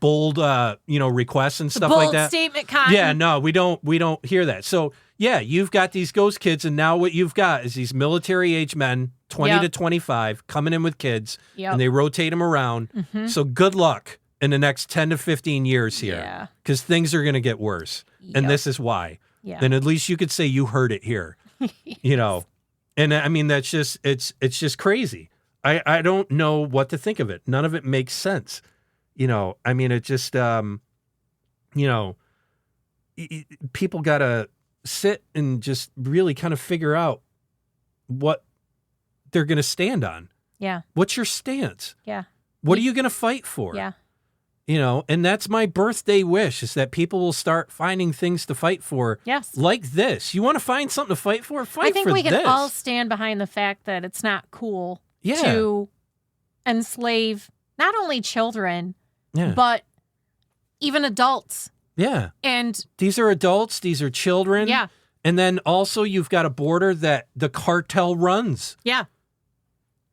B: bold requests and stuff like that.
A: Bold statement content.
B: Yeah, no, we don't hear that. So yeah, you've got these ghost kids, and now what you've got is these military-age men, 20 to 25, coming in with kids, and they rotate them around. So good luck in the next 10 to 15 years here, because things are going to get worse, and this is why. Then at least you could say you heard it here, you know. And I mean, that's just, it's just crazy. I don't know what to think of it. None of it makes sense. You know, I mean, it just, you know, people got to sit and just really kind of figure out what they're going to stand on.
A: Yeah.
B: What's your stance?
A: Yeah.
B: What are you going to fight for?
A: Yeah.
B: You know, and that's my birthday wish, is that people will start finding things to fight for.
A: Yes.
B: Like this. You want to find something to fight for? Fight for this.
A: I think we can all stand behind the fact that it's not cool to enslave not only children, but even adults.
B: Yeah.
A: And
B: these are adults. These are children.
A: Yeah.
B: And then also you've got a border that the cartel runs.
A: Yeah.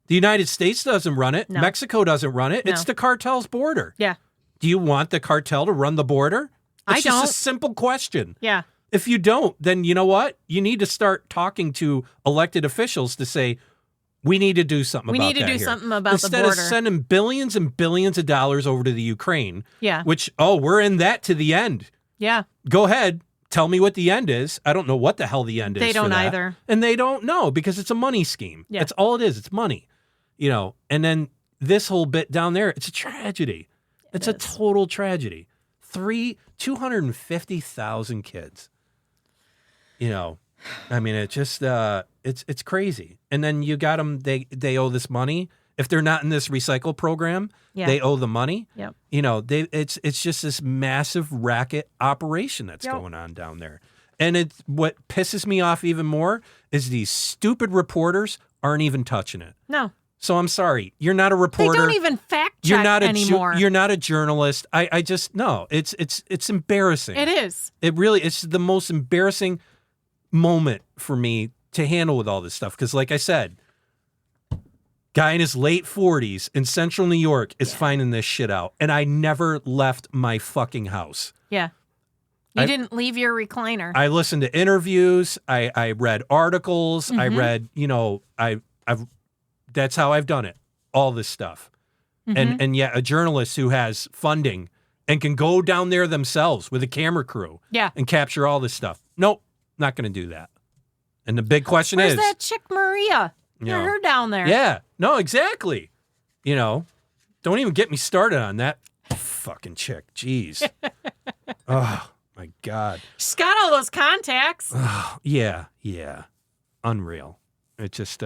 B: The United States doesn't run it.
A: No.
B: Mexico doesn't run it.
A: No.
B: It's the cartel's border.
A: Yeah.
B: Do you want the cartel to run the border?
A: I
B: It's just a simple question.
A: Yeah.
B: If you don't, then you know what? You need to start talking to elected officials to say, we need to do something about that.
A: We need to do something about the
B: border. Instead of sending billions and billions of dollars over to the Ukraine, which, we're in that to the end.
A: Yeah.
B: Go ahead. Tell me what the end is. I don't know what the hell the end is.
A: They don't
B: for that.
A: either.
B: And they don't know because it's a money scheme.
A: Yeah.
B: That's all it is. It's money. You know, and then this whole bit down there, it's a tragedy. It's a total tragedy. 250,000 kids. You know, I mean, it just, it's crazy. And then you got them, they owe this money. If they're not in this recycle program, they owe the money.
A: Yep.
B: You know, it's just this massive racket operation that's going on down there. And what pisses me off even more is these stupid reporters aren't even touching it.
A: No.
B: So I'm sorry, you're not a reporter.
A: They don't even fact check anymore.
B: You're not a journalist. I just no. It's embarrassing.
A: It is.
B: It's the most embarrassing moment for me to handle with all this stuff. Because like I said, guy in his late 40s in central New York is finding this shit out, and I never left my fucking house.
A: Yeah. You didn't leave your recliner.
B: I listened to interviews. I read articles. I read. You know. I've. That's how I've done it. All this stuff. And yet a journalist who has funding and can go down there themselves with a camera crew and capture all this stuff. Nope, not going to do that. And the big question
A: Where's
B: is...
A: that chick Maria? You're her down there.
B: Yeah, no, exactly. You know, don't even get me started on that fucking chick. Jeez. Oh, my God.
A: She's got all those contacts.
B: Oh, yeah. Unreal. It just...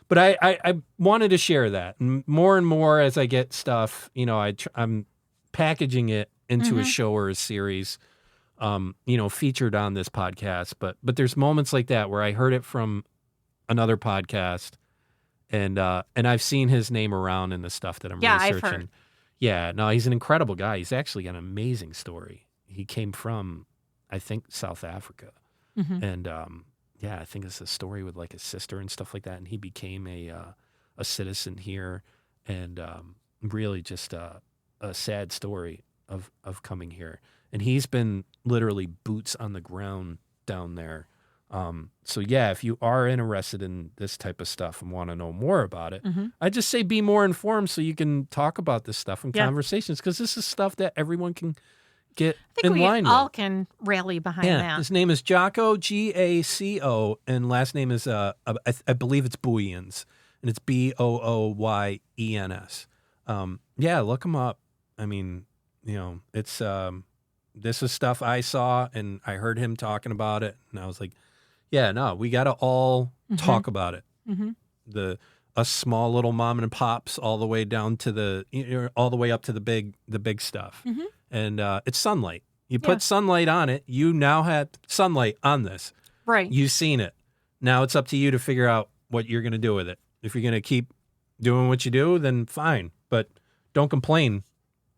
B: But I wanted to share that. And more as I get stuff, you know, I'm packaging it into a show or a series, you know, featured on this podcast. But there's moments like that where I heard it from another podcast, and I've seen his name around in the stuff that I'm researching.
A: I've heard.
B: Yeah, no, he's an incredible guy. He's actually got an amazing story. He came from, I think, South Africa, and yeah, I think it's a story with like his sister and stuff like that. And he became a citizen here, and really just a sad story of coming here. And he's been literally boots on the ground down there. So yeah, if you are interested in this type of stuff and want to know more about it, I just say be more informed so you can talk about this stuff in conversations, because this is stuff that everyone can get in line with.
A: We all can rally behind that.
B: His name is Jocko, Gaco, and last name is, I believe it's Booyens, and it's Booyens. Yeah, look him up. I mean, you know, it's, this is stuff I saw, and I heard him talking about it, and I was like, yeah, no, we got to all talk about it. Us small little mom and pops all the way down to all the way up to the big stuff. And it's sunlight. You put sunlight on it. You now have sunlight on this.
A: Right.
B: You've seen it. Now it's up to you to figure out what you're going to do with it. If you're going to keep doing what you do, then fine. But don't complain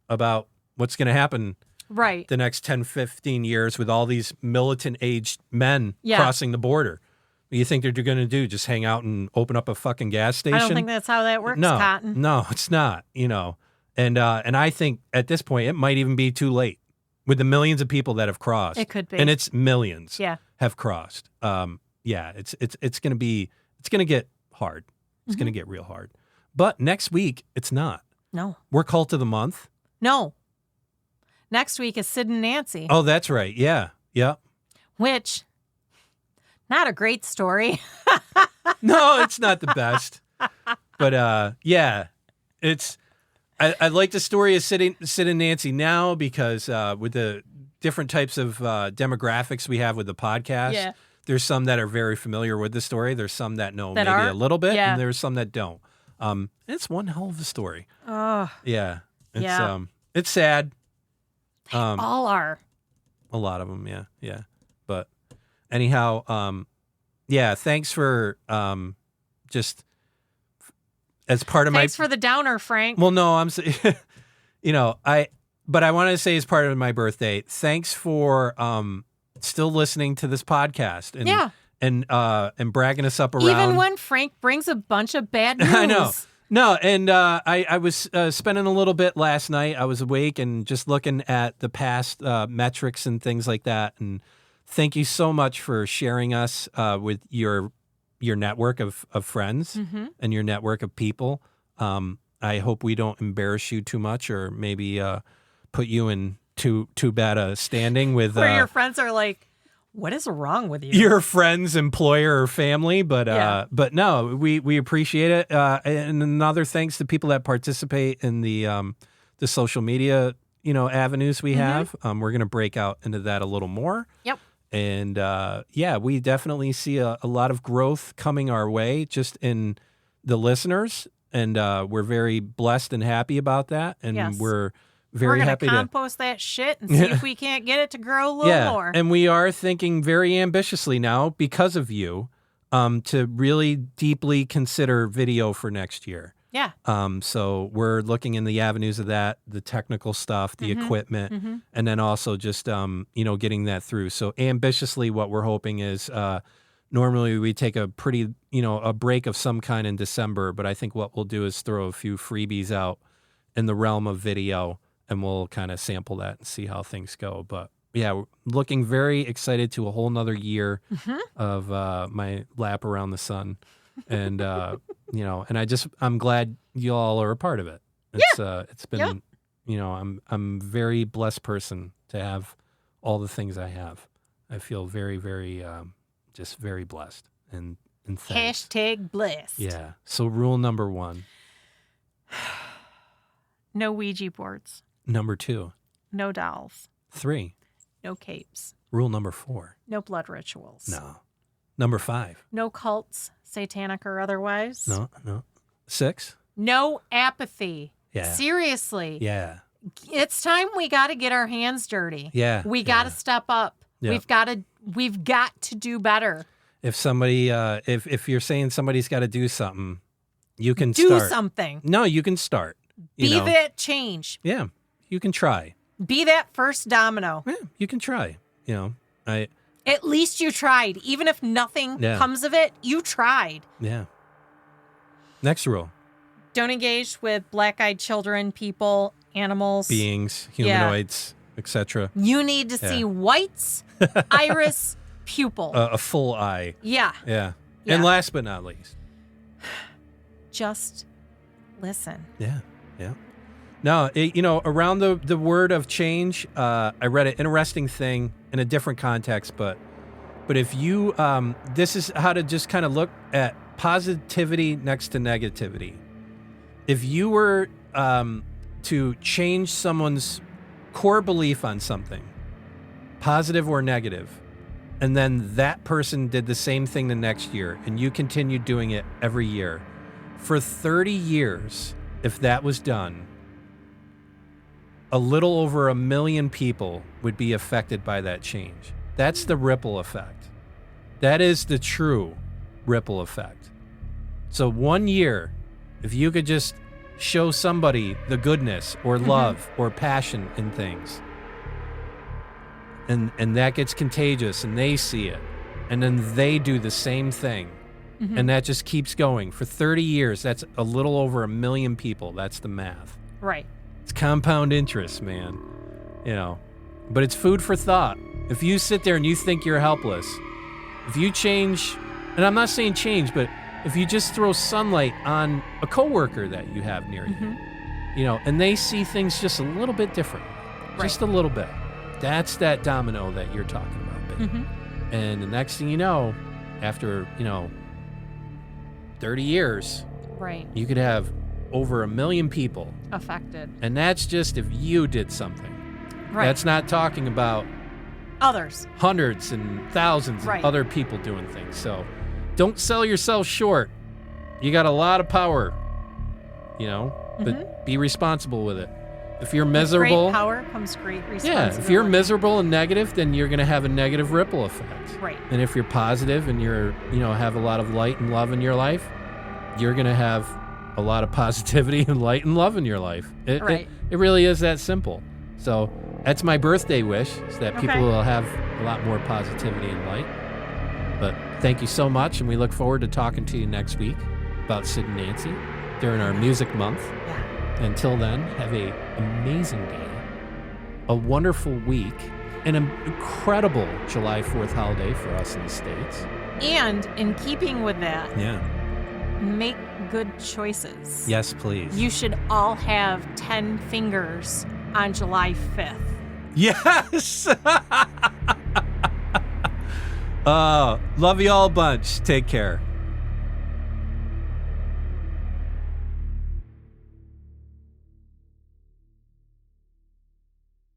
B: about what's going to happen the next 10, 15 years with all these militant-aged men crossing the border. What do you think they're going to do? Just hang out and open up a fucking gas station?
A: I don't think that's how that works, Cotton.
B: No, it's not, you know. And I think at this point, it might even be too late with the millions of people that have crossed.
A: It could be.
B: And it's millions have crossed. Yeah, it's going to get hard. It's going to get real hard. But next week, it's not.
A: No.
B: We're Cult of the Month.
A: No. Next week is Sid and Nancy.
B: Oh, that's right. Yeah. Yeah.
A: Which, not a great story.
B: No, it's not the best. But yeah, I like the story of Sid and Nancy now because with the different types of demographics we have with the podcast, there's some that are very familiar with the story. There's some that know maybe a little bit, and there's some that don't. It's one hell of a story.
A: Oh,
B: yeah. It's sad.
A: They all are.
B: A lot of them, yeah. But anyhow, yeah, thanks for just as part of
A: Thanks for the downer, Frank.
B: Well, no, but I wanted to say as part of my birthday, thanks for still listening to this podcast and bragging us up around.
A: Even when Frank brings a bunch of bad news.
B: I know. No, and I was spending a little bit last night. I was awake and just looking at the past metrics and things like that. And thank you so much for sharing us with your network of friends and your network of people. I hope we don't embarrass you too much or maybe put you in too bad a standing with
A: where your friends are like, what is wrong with you?
B: Your friends, employer, or family, but no, we appreciate it. And another thanks to people that participate in the social media avenues we have. We're gonna break out into that a little more.
A: Yep.
B: And we definitely see a lot of growth coming our way just in the listeners, and we're very blessed and happy about that. And we're very happy to
A: compost that shit and see if we can't get it to grow a little more.
B: And we are thinking very ambitiously now because of you to really deeply consider video for next year.
A: Yeah.
B: So we're looking in the avenues of that, the technical stuff, the equipment, and then also just getting that through. So ambitiously, what we're hoping is normally we take a pretty a break of some kind in December, but I think what we'll do is throw a few freebies out in the realm of video. And we'll kind of sample that and see how things go. But yeah, we're looking very excited to a whole nother year of my lap around the sun. And, and I'm glad you all are a part of it. It's been, I'm a very blessed person to have all the things I have. I feel very, very, just very blessed and thanks.
A: # blessed.
B: Yeah. So rule number 1.
A: No Ouija boards.
B: Number 2.
A: No dolls.
B: 3.
A: No capes.
B: Rule number 4.
A: No blood rituals.
B: No. Number 5.
A: No cults, satanic or otherwise.
B: No. 6.
A: No apathy.
B: Yeah.
A: Seriously.
B: Yeah.
A: It's time we got to get our hands dirty.
B: Yeah.
A: We got to step up. Yeah. We've got to do better.
B: If somebody, if you're saying somebody's got to do something, you can
A: do
B: start.
A: something.
B: No, you can start.
A: Be that change.
B: Yeah. You can try.
A: Be that first domino.
B: Yeah, you can try.
A: At least you tried. Even if nothing comes of it, you tried.
B: Yeah. Next rule.
A: Don't engage with black-eyed children, people, animals.
B: Beings, humanoids, etc.
A: You need to see whites, iris, pupil.
B: A full eye.
A: Yeah.
B: And last but not least.
A: Just listen.
B: Yeah. No, around the word of change, I read an interesting thing in a different context, but if you, this is how to just kind of look at positivity next to negativity. If you were to change someone's core belief on something, positive or negative, and then that person did the same thing the next year, and you continued doing it every year, for 30 years, if that was done, a little over 1 million people would be affected by that change. That's the ripple effect. That is the true ripple effect. So 1 year, if you could just show somebody the goodness or love or passion in things, and that gets contagious and they see it, and then they do the same thing, and that just keeps going. For 30 years, that's a little over 1 million people. That's the math.
A: Right.
B: It's compound interest, man. But it's food for thought. If you sit there and you think you're helpless, if you change, and I'm not saying change, but if you just throw sunlight on a coworker that you have near you, and they see things just a little bit different, just a little bit, that's that domino that you're talking about, babe. And the next thing you know, after, 30 years,
A: Right.
B: you could have over 1 million people
A: Affected.
B: And that's just if you did something.
A: Right.
B: That's not talking about
A: others.
B: Hundreds and thousands of other people doing things. So don't sell yourself short. You got a lot of power, but be responsible with it. If you're miserable,
A: with great power comes great responsibility.
B: Yeah, if you're miserable and negative, then you're going to have a negative ripple effect.
A: Right.
B: And if you're positive and you're, have a lot of light and love in your life, you're going to have a lot of positivity and light and love in your life. It really is that simple. So that's my birthday wish, is that people will have a lot more positivity and light. But thank you so much, and we look forward to talking to you next week about Sid and Nancy during our music month.
A: Yeah.
B: Until then, have an amazing day, a wonderful week, and an incredible July 4th holiday for us in the States.
A: And in keeping with that,
B: make
A: good choices.
B: Yes, please.
A: You should all have 10 fingers on July 5th.
B: Yes! Love you all a bunch. Take care.